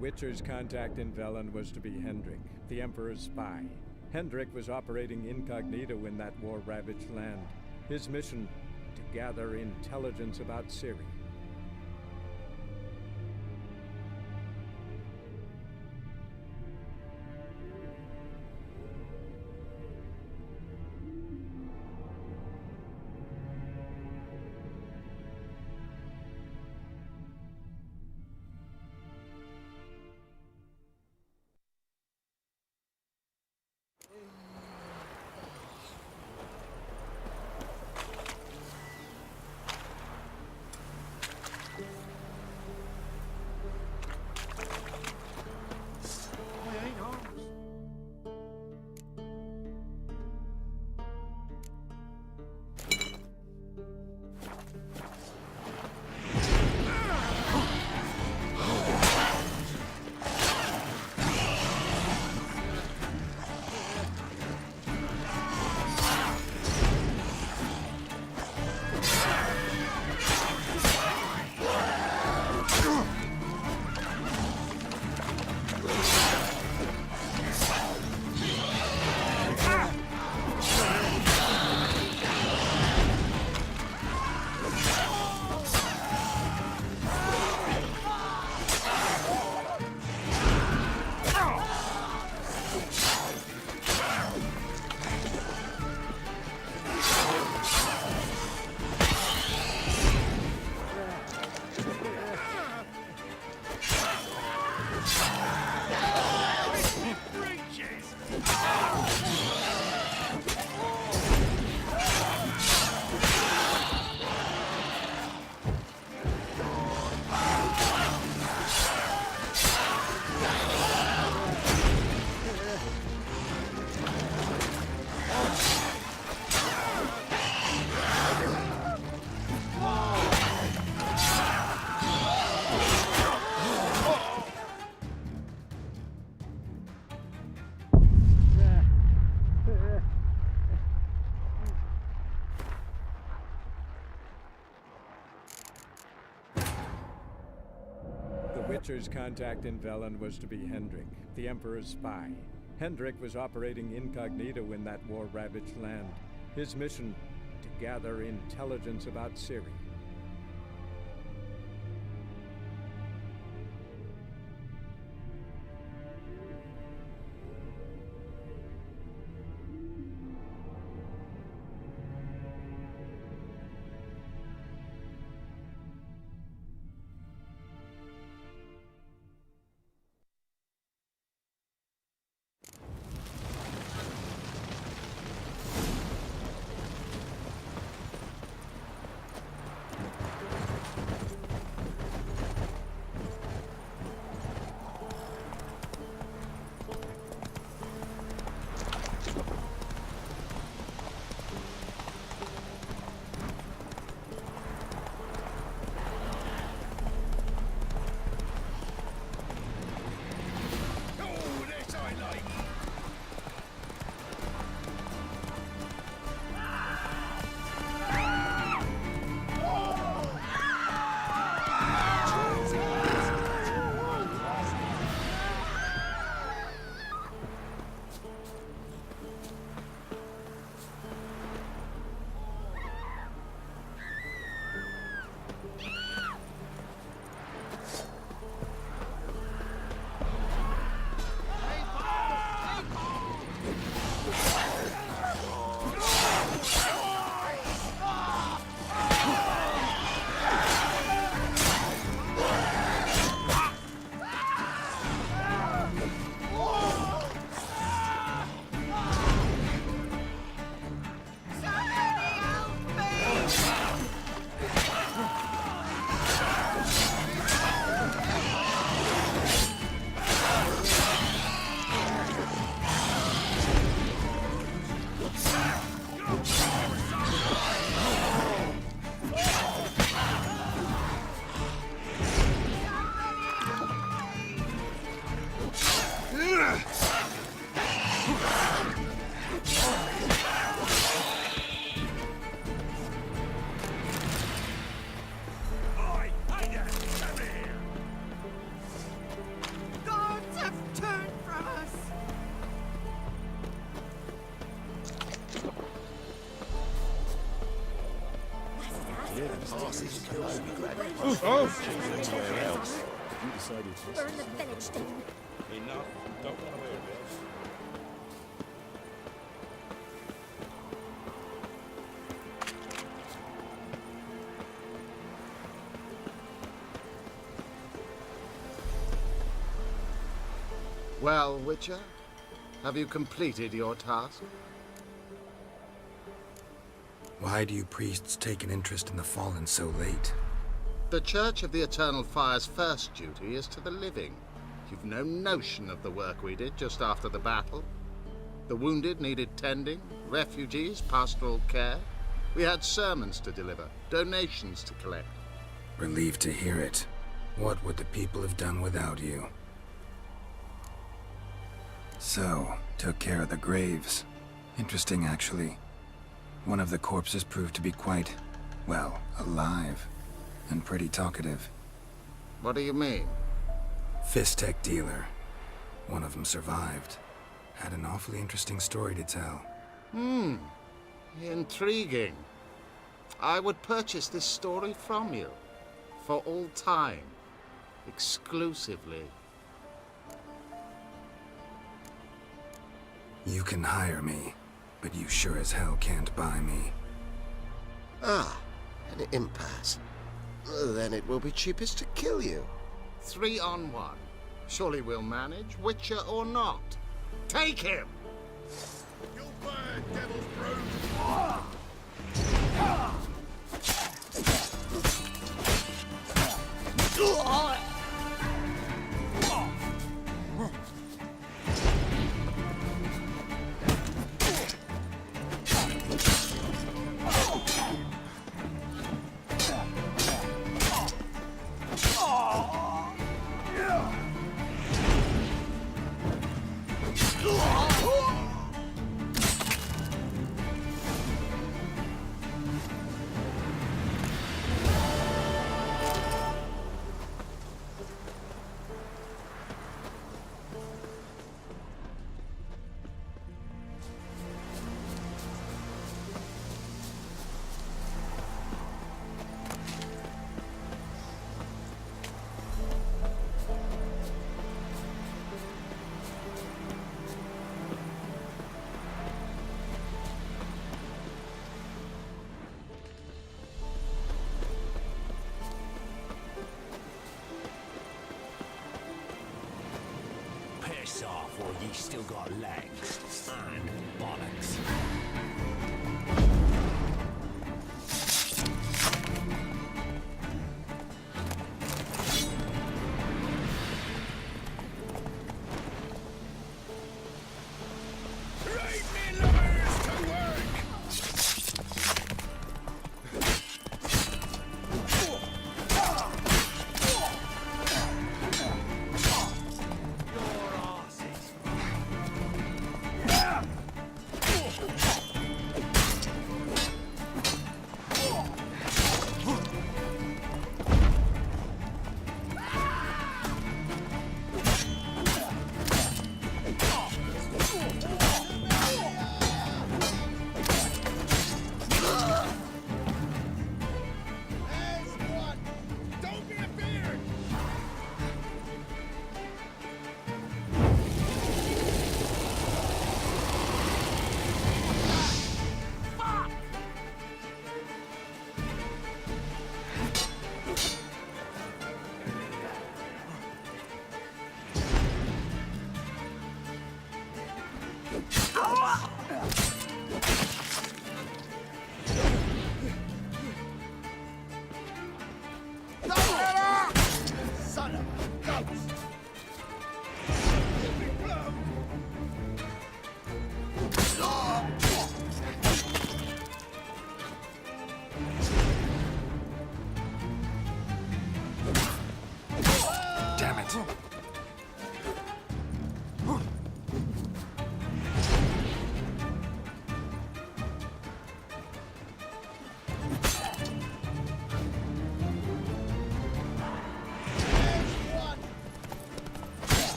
Witcher's contact in Velen was to be Hendrik, the Emperor's spy. Hendrik was operating incognito in that war-ravaged land. His mission, to gather intelligence about Ciri. Witcher's contact in Velen was to be Hendrik, the Emperor's spy. Hendrik was operating incognito in that war-ravaged land. His mission, to gather intelligence about Ciri. This kills me. Where else? You decided to. Burn the village down. Enough. Don't run away, Bells. Well, Witcher, have you completed your task? Why do you priests take an interest in the fallen so late? The Church of the Eternal Fire's first duty is to the living. You've no notion of the work we did just after the battle. The wounded needed tending, refugees, pastoral care. We had sermons to deliver, donations to collect. Relieved to hear it. What would the people have done without you? So, took care of the graves. Interesting, actually. One of the corpses proved to be quite, well, alive. And pretty talkative. What do you mean? Fistech dealer. One of them survived. Had an awfully interesting story to tell. Intriguing. I would purchase this story from you. For all time. Exclusively. You can hire me, but you sure as hell can't buy me. Ah, an impasse. Then it will be cheapest to kill you. 3 on 1. Surely we'll manage, Witcher or not. Take him! You burn, devil's brood! Piss off, or ye still got legs. And bollocks. Right, me lovers, to work! Son of a ghost! Damn it!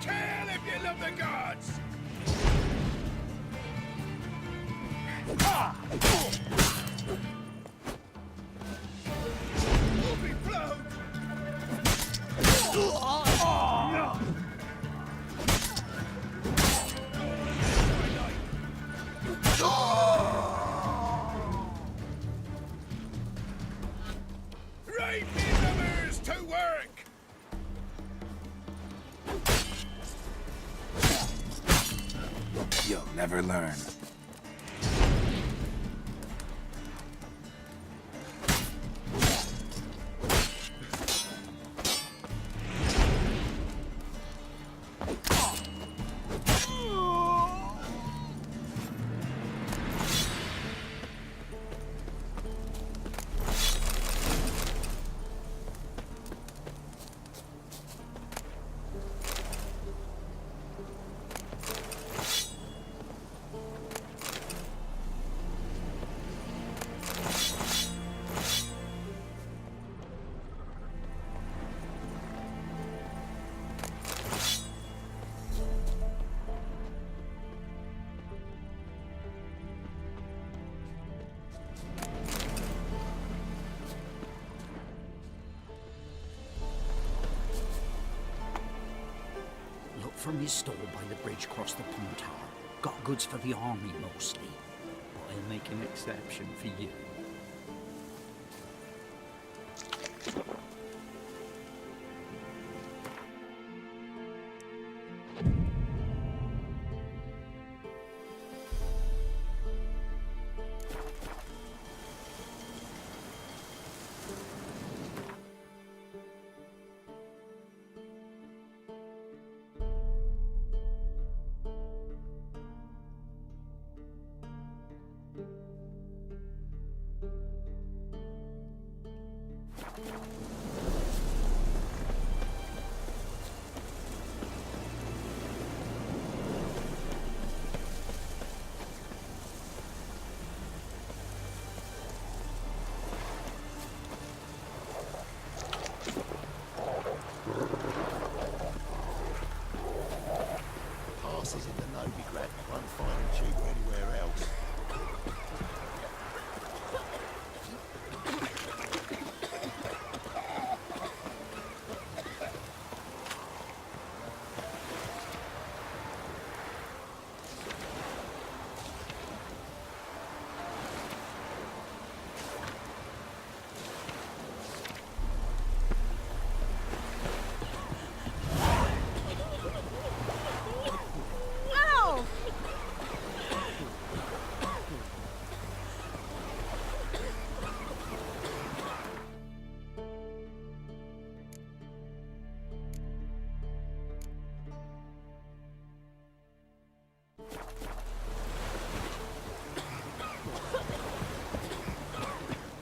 Kill if you love the gods! Ah! Right, me lovers, to work! You'll never learn. Look from his store by the bridge across the Pontar. Got goods for the army mostly. But I'll make an exception for you. Passes in the Novigrad won't find them cheaper anywhere else.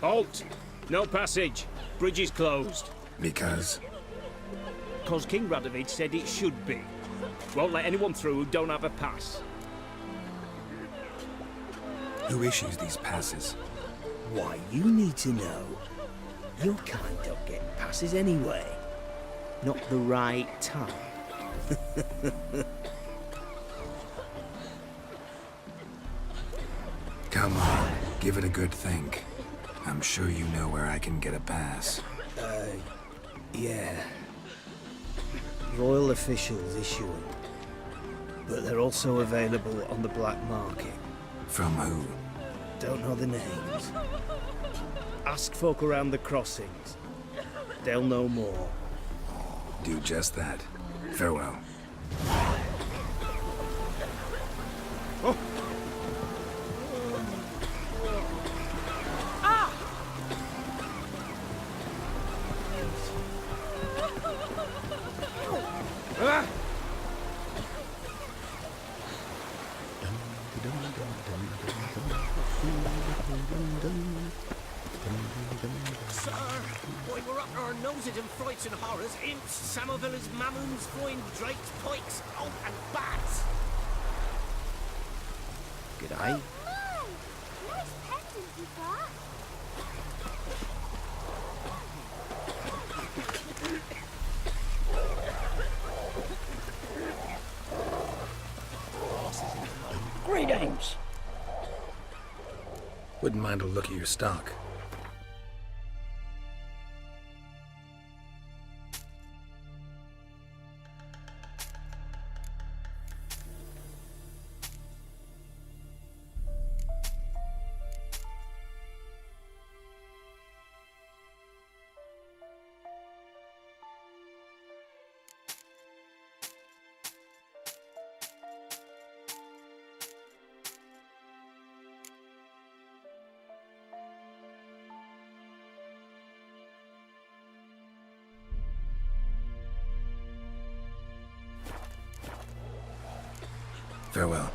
Halt! No passage. Bridge is closed. Because? Because King Radovid said it should be. Won't let anyone through who don't have a pass. Who issues these passes? Why, you need to know. Your kind don't get passes anyway. Not the right time. Come on, give it a good think. I'm sure you know where I can get a pass. Yeah. Royal officials issue them. But they're also available on the black market. From who? Don't know the names. Ask folk around the crossings. They'll know more. Do just that. Farewell. Oh. Ah! Sir, boy, we're up to our noses in frights and horrors. Imps, Samovillas, Mammons, Foin, Drakes, Pikes, oh, and Bats. G'day. Nice pendant you got. Greetings. Wouldn't mind a look at your stock. Farewell.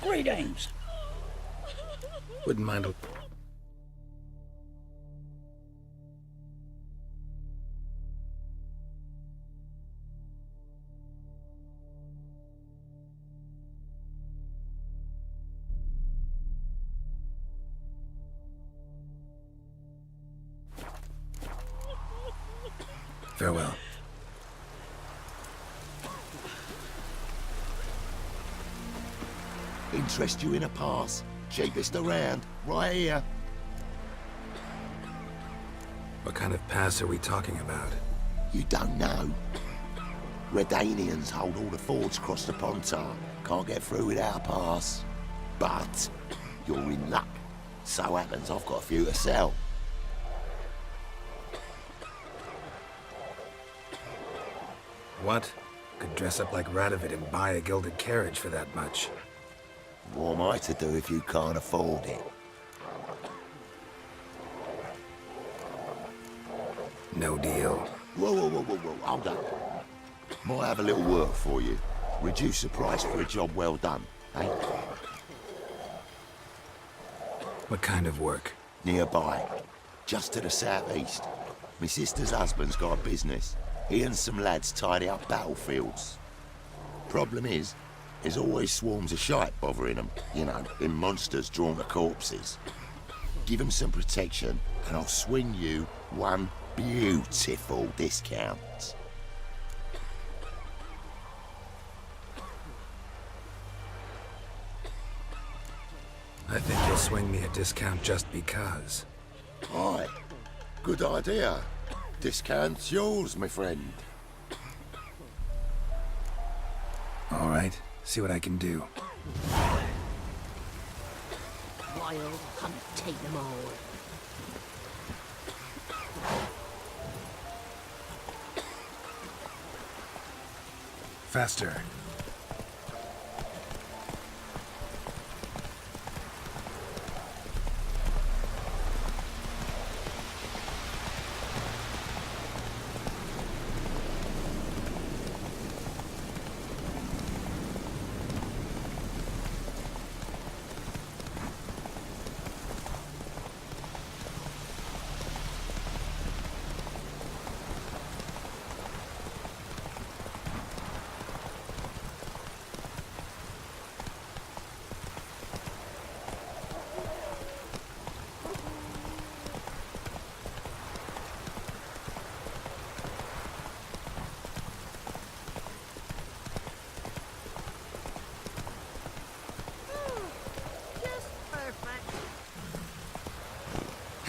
Greetings. Wouldn't mind a... Farewell. Interest you in a pass? Cheapest around, right here. What kind of pass are we talking about? You don't know? Redanians hold all the fords across the Pontar. Can't get through without a pass. But you're in luck. So happens I've got a few to sell. What? Could dress up like Radovid and buy a gilded carriage for that much. What am I to do if you can't afford it? No deal. Whoa, hold up. Might have a little work for you. Reduce the price for a job well done, eh? What kind of work? Nearby. Just to the southeast. My sister's husband's got a business. He and some lads tidy up battlefields. Problem is, there's always swarms of shite bothering them. You know, them monsters drawn to corpses. Give them some protection, and I'll swing you one beautiful discount. I think you'll swing me a discount just because. Aye, good idea. Discount's yours, my friend. All right, see what I can do. Wild hunt, take them all. Faster.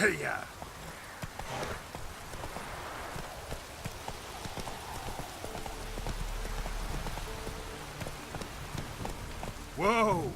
Hey-ya! Whoa!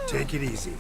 Take it easy.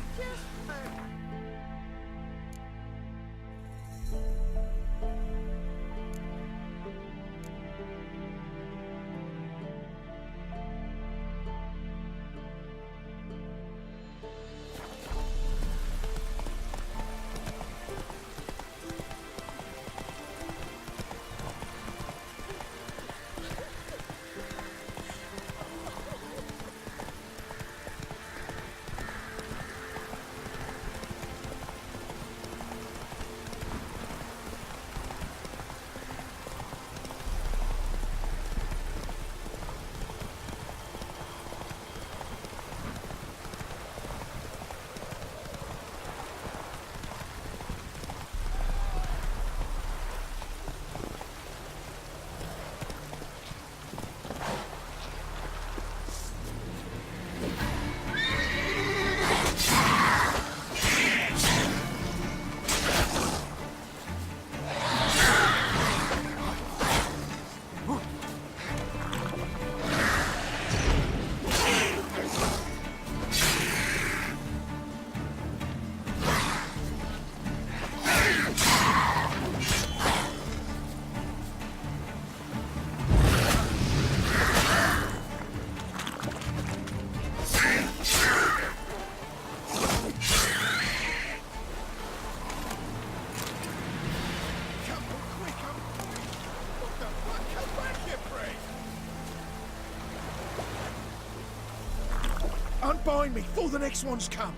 bind me before the next ones come.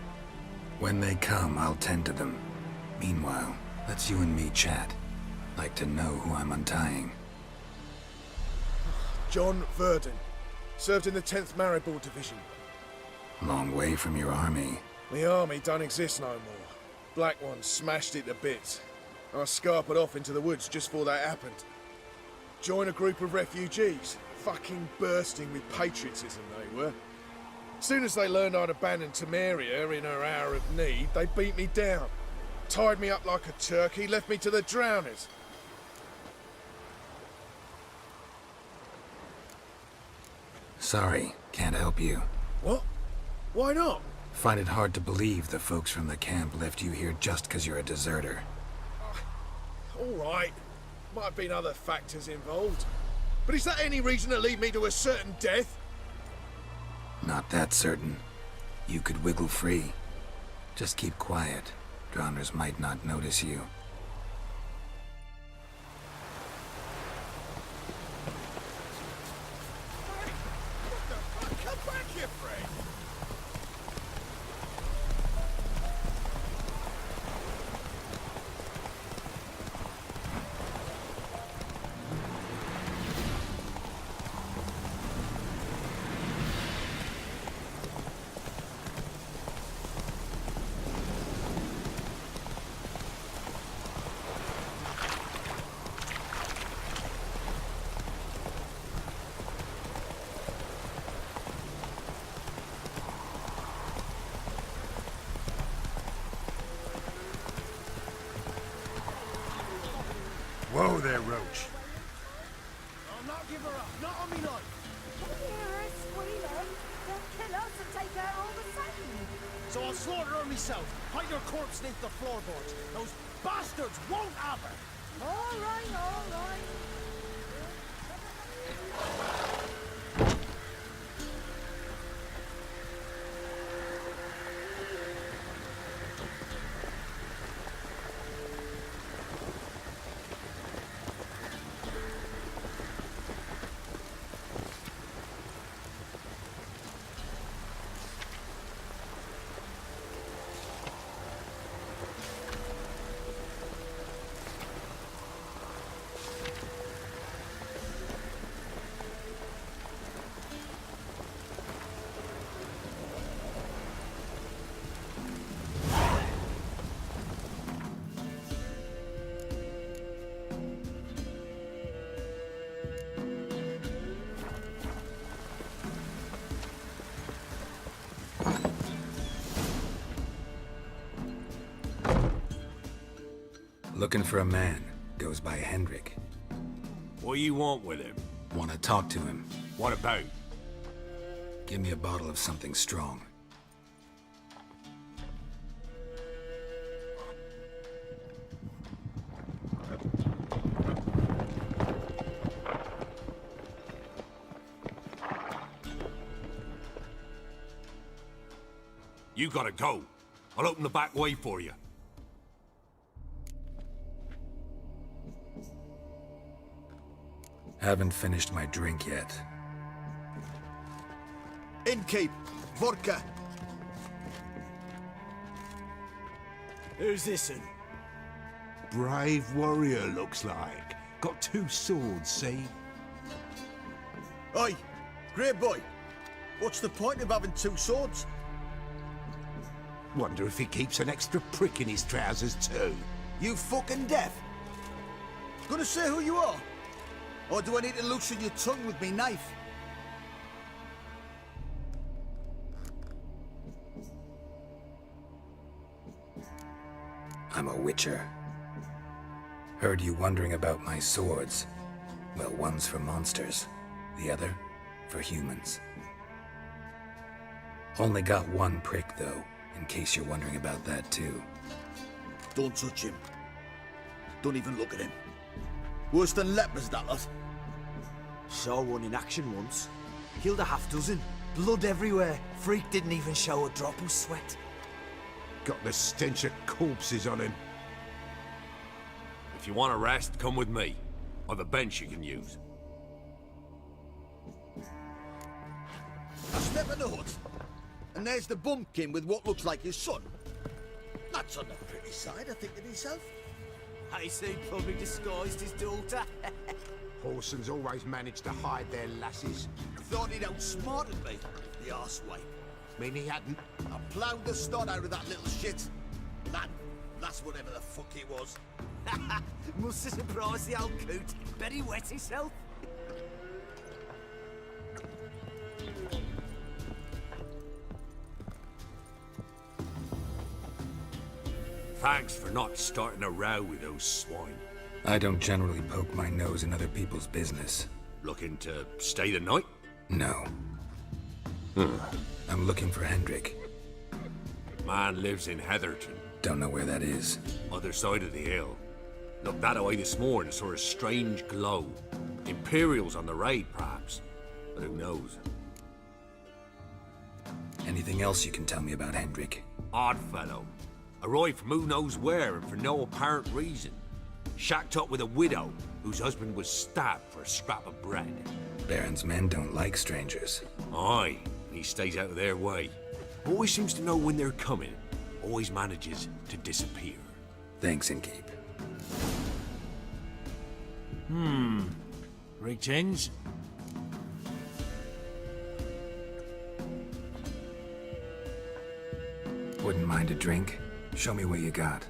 When they come, I'll tend to them. Meanwhile, let's you and me chat. Like to know who I'm untying. John Verdon. Served in the 10th Maribor Division. Long way from your army. The army don't exist no more. Black Ones smashed it to bits. I scarpered off into the woods just before that happened. Joined a group of refugees. Fucking bursting with patriotism they were. Soon as they learned I'd abandoned Temeria in her hour of need, they beat me down. Tied me up like a turkey, left me to the drowners. Sorry, can't help you. What? Why not? Find it hard to believe the folks from the camp left you here just because you're a deserter. All right. Might have been other factors involved. But is that any reason to lead me to a certain death? Not that certain. You could wiggle free. Just keep quiet. Drowners might not notice you. Come back here, Fred. Whoa there, Roach. I'll not give her up. Not on me life. Hear her squealing. They'll kill us and take her all the same. So I'll slaughter her myself. Hide her corpse beneath the floorboards. Those bastards won't have her. All right, all right. Looking for a man. Goes by Hendrik. What do you want with him? Want to talk to him. What about? Give me a bottle of something strong. You gotta go. I'll open the back way for you. Haven't finished my drink yet. Innkeep. Vodka. Who's this in? Brave warrior, looks like. Got 2 swords, see? Oi, grey boy. What's the point of having 2 swords? Wonder if he keeps an extra prick in his trousers too. You fucking deaf? Gonna say who you are? Or do I need to loosen your tongue with me knife? I'm a witcher. Heard you wondering about my swords. Well, one's for monsters, the other for humans. Only got 1 prick, though, in case you're wondering about that, too. Don't touch him. Don't even look at him. Worse than lepers, that lot. Saw one in action once. Killed a half-dozen. Blood everywhere. Freak didn't even show a drop of sweat. Got the stench of corpses on him. If you want a rest, come with me. Or the bench you can use. A step in the hut. And there's the bumpkin with what looks like his son. That's on the pretty side, I think to myself. I say he probably disguised his daughter. Horsons always manage to hide their lasses. Thought he'd outsmarted me, the arsewipe. Mean he hadn't? I ploughed the snot out of that little shit. That's whatever the fuck he was. Must have surprised the old coot. Bet he wet himself. Thanks for not starting a row with those swine. I don't generally poke my nose in other people's business. Looking to stay the night? No. I'm looking for Hendrik. Man lives in Heatherton. Don't know where that is. Other side of the hill. Looked that away this morning, saw a strange glow. Imperials on the raid, perhaps. But who knows? Anything else you can tell me about Hendrik? Odd fellow. Arrived from who knows where and for no apparent reason. Shacked up with a widow whose husband was stabbed for a scrap of bread. Baron's men don't like strangers. Aye, he stays out of their way. Always seems to know when they're coming. Always manages to disappear. Thanks, Innkeep. Greetings. Wouldn't mind a drink? Show me what you got.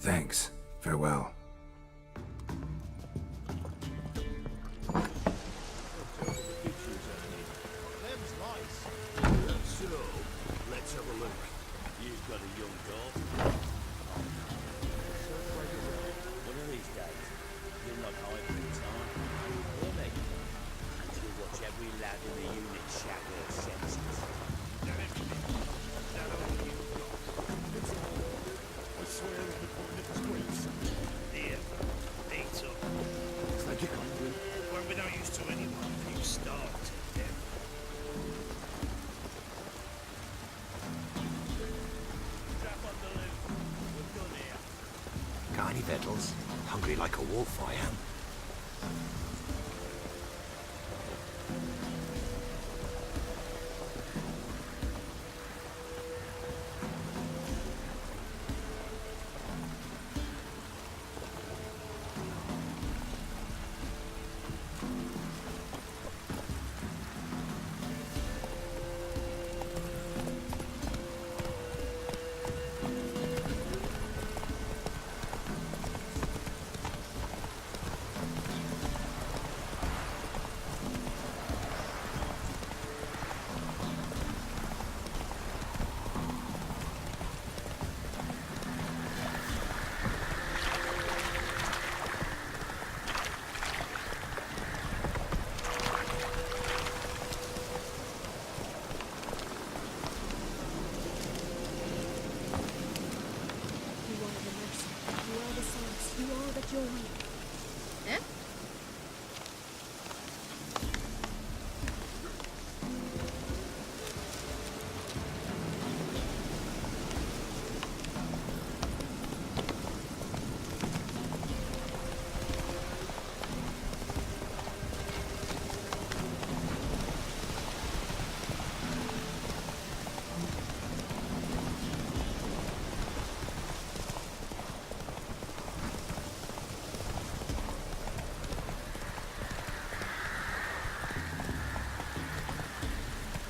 Thanks. Farewell. So, let's have a look. You've got a young daughter. One of these days, you'll not hide from time. Hear me? And you'll watch every lad in the unit shatter her senses. I swear at the point of squeeze. Here, eat up. It's like you're hungry. Weren't we no use to anyone if you starved to death. Got any victuals? Hungry like a wolf, I am.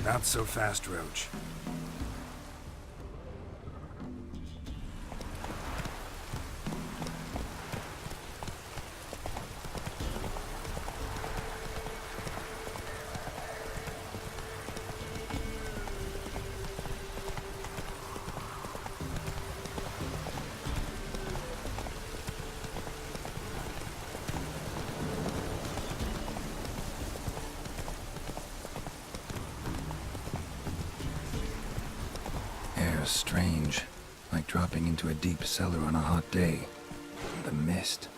Not so fast, Roach. Air's strange, like dropping into a deep cellar on a hot day. The mist.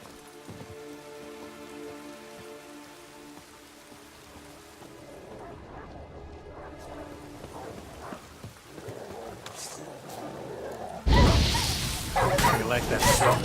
You like that strong?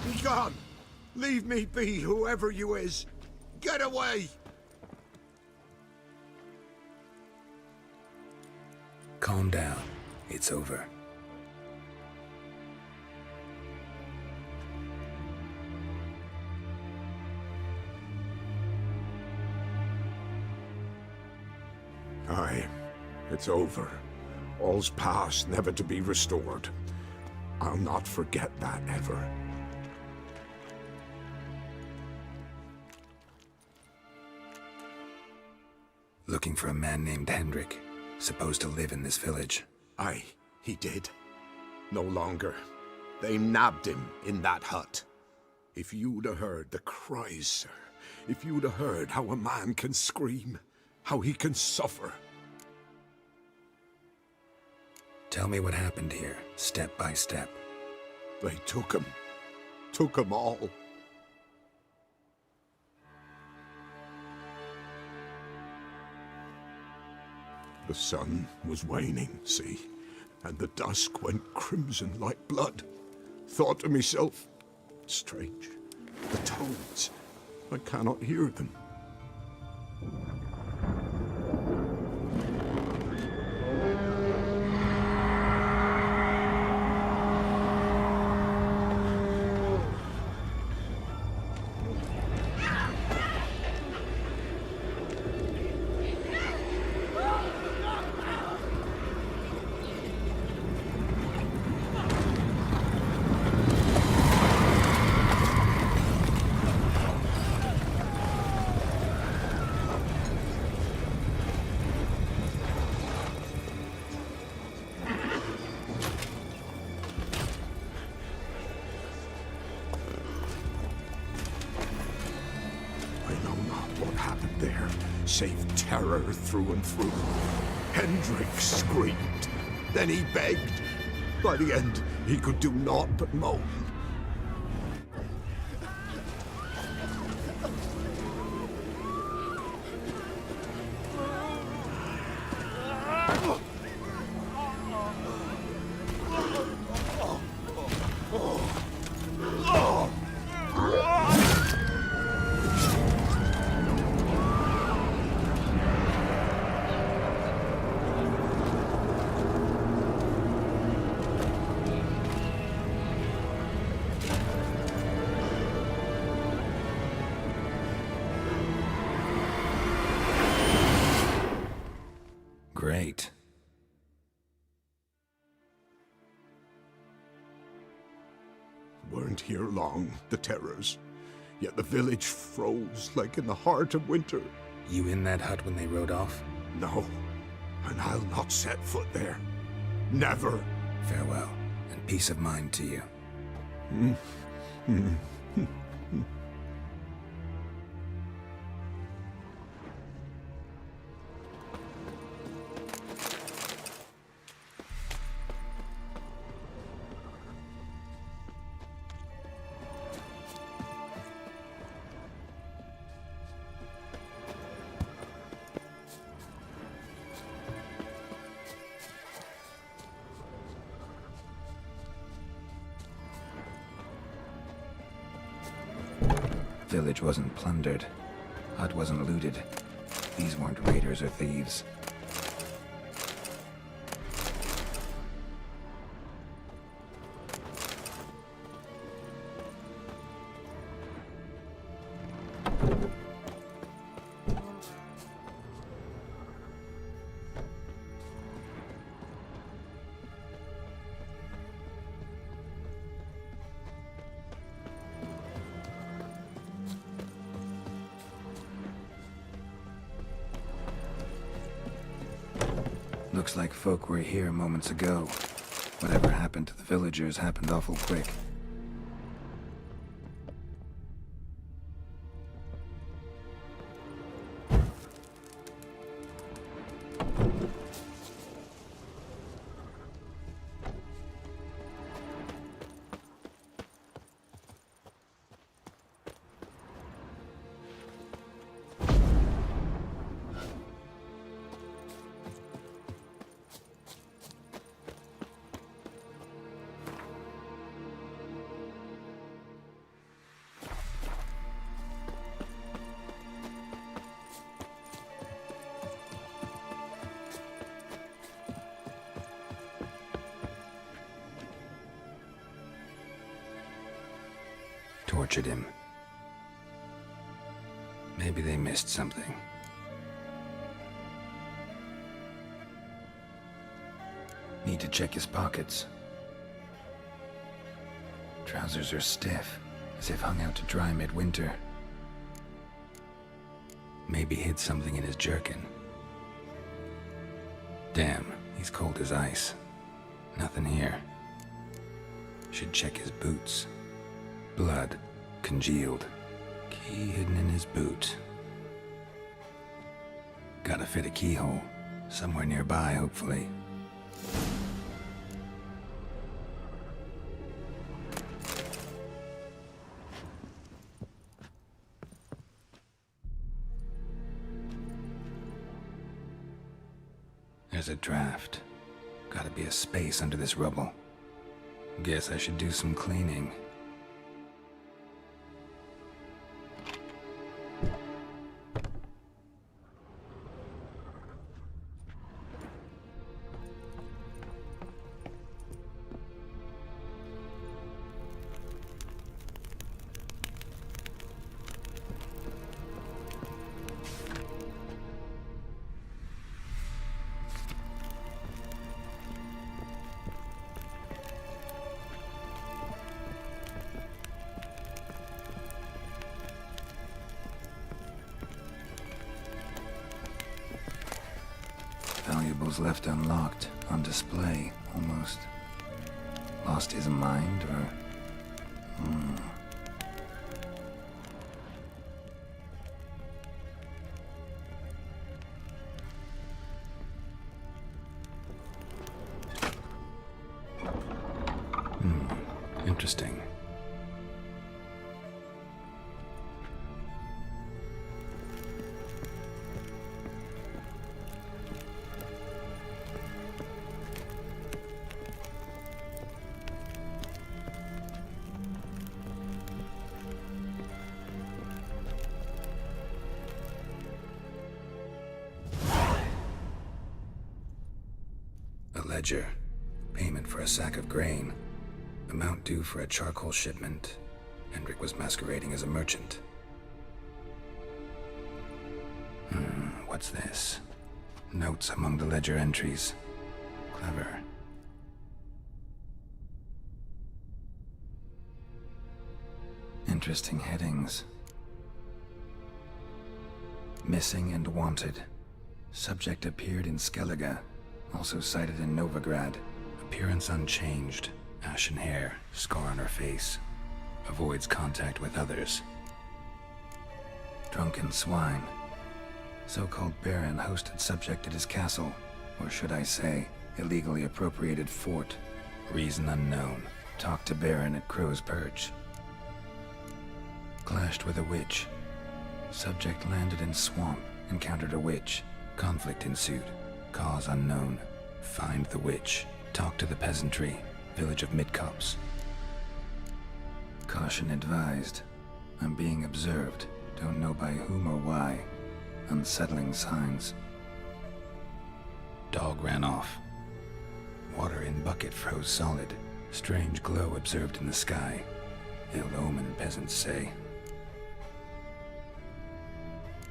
Be gone! Leave me be, whoever you is! Get away! Calm down. It's over. Aye, it's over. All's past, never to be restored. I'll not forget that ever. Looking for a man named Hendrik, supposed to live in this village. Aye, he did. No longer. They nabbed him in that hut. If you'd have heard the cries, sir, if you'd have heard how a man can scream, how he can suffer. Tell me what happened here, step by step. They took him all. The sun was waning, see, and the dusk went crimson like blood. Thought to myself, strange, the toads, I cannot hear them. Save terror through and through. Hendrik screamed. Then he begged. By the end, he could do naught but moan. Great. Weren't here long, the terrors. Yet the village froze like in the heart of winter. You in that hut when they rode off? No, and I'll not set foot there. Never. Farewell, and peace of mind to you. Village wasn't plundered. Hut wasn't looted. These weren't raiders or thieves. Looks like folk were here moments ago. Whatever happened to the villagers happened awful quick. Tortured him. Maybe they missed something. Need to check his pockets. Trousers are stiff, as if hung out to dry midwinter. Maybe hid something in his jerkin. Damn, he's cold as ice. Nothing here. Should check his boots. Blood, congealed. Key hidden in his boot. Gotta fit a keyhole. Somewhere nearby, hopefully. There's a draft. Gotta be a space under this rubble. Guess I should do some cleaning. Valuables left unlocked, on display, almost. Lost his mind, or... Interesting. A ledger. Payment for a sack of grain. Amount due for a charcoal shipment. Hendrik was masquerading as a merchant. What's this? Notes among the ledger entries. Clever. Interesting headings. Missing and wanted. Subject appeared in Skellige. Also sighted in Novigrad. Appearance unchanged. Ashen hair, scar on her face. Avoids contact with others. Drunken swine. So-called Baron hosted subject at his castle. Or should I say, illegally appropriated fort. Reason unknown. Talked to Baron at Crow's Perch. Clashed with a witch. Subject landed in swamp. Encountered a witch. Conflict ensued. Cause unknown. Find the witch. Talk to the peasantry. Village of Midcopse. Caution advised. I'm being observed. Don't know by whom or why. Unsettling signs. Dog ran off. Water in bucket froze solid. Strange glow observed in the sky. Ill omen, peasants say.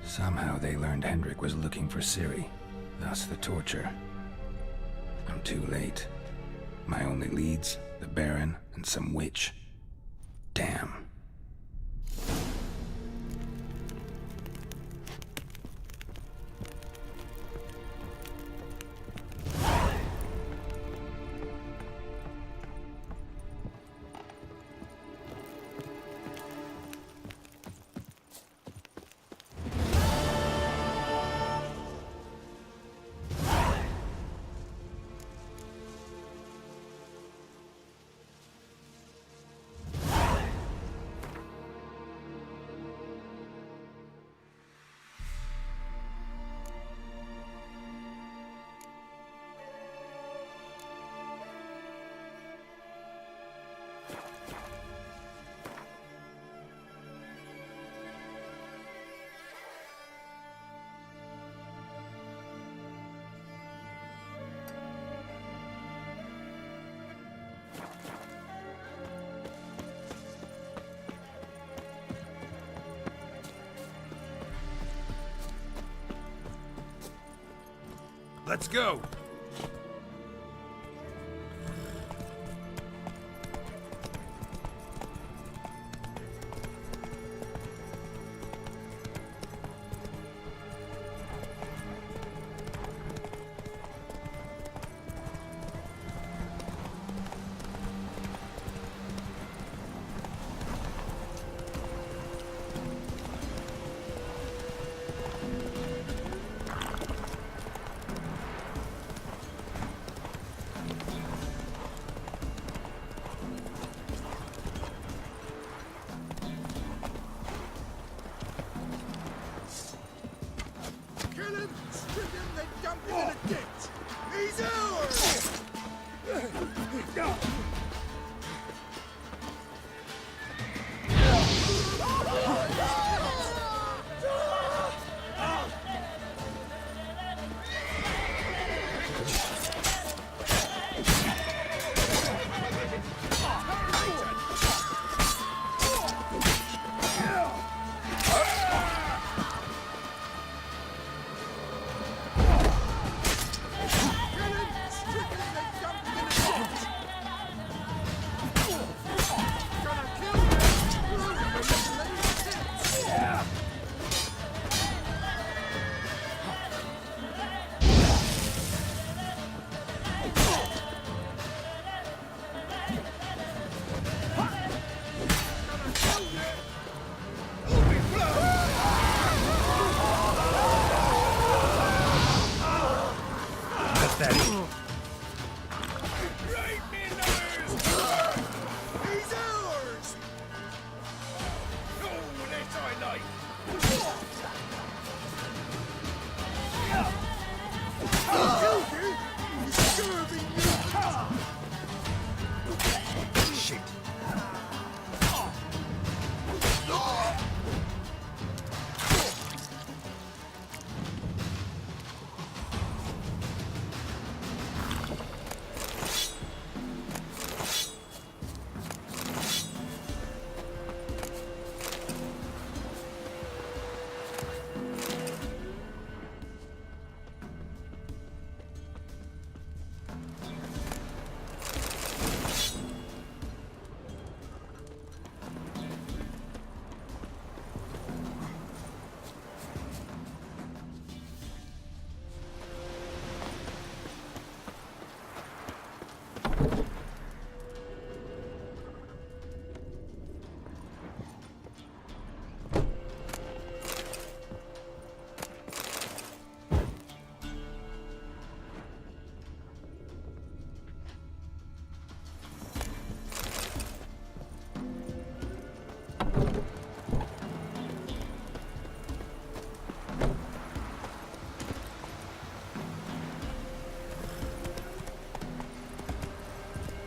Somehow they learned Hendrik was looking for Ciri. Thus the torture. I'm too late. My only leads, the Baron and some witch. Damn. Let's go!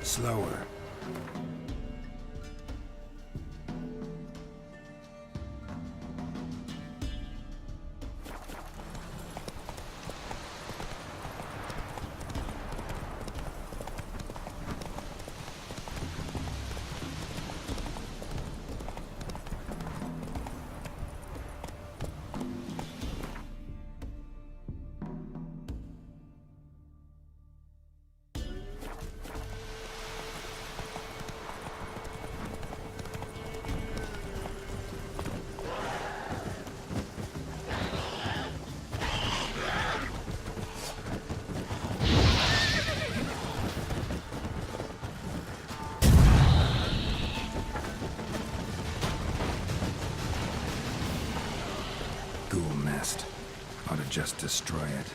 Slower. ought to just destroy it.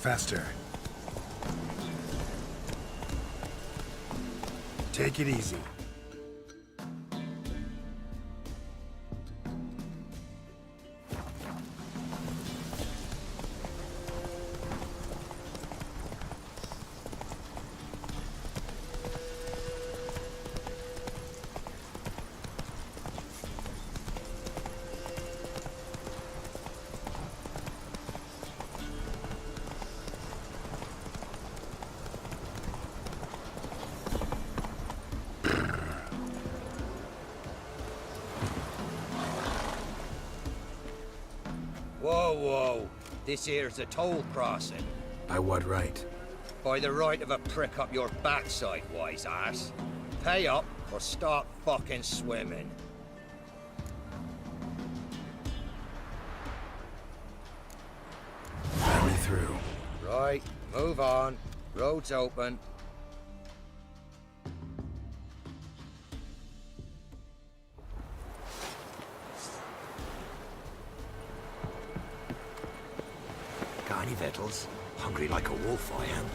Faster. Take it easy. Whoa, whoa. This here's a toll crossing. By what right? By the right of a prick up your backside, wise ass. Pay up or start fucking swimming. Let me through. Right, move on. Road's open. Got any victuals? Hungry like a wolf, I am.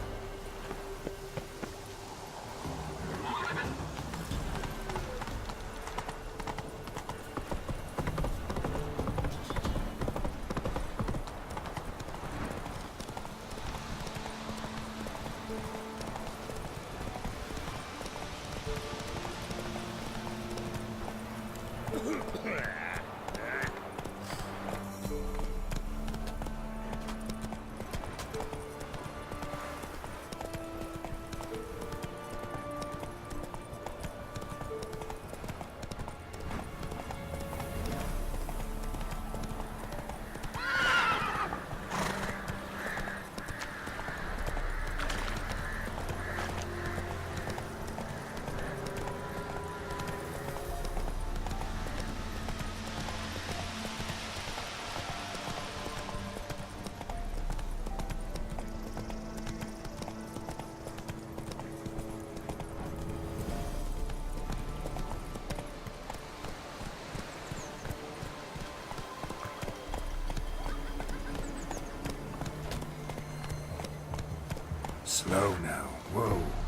Slow now. Whoa.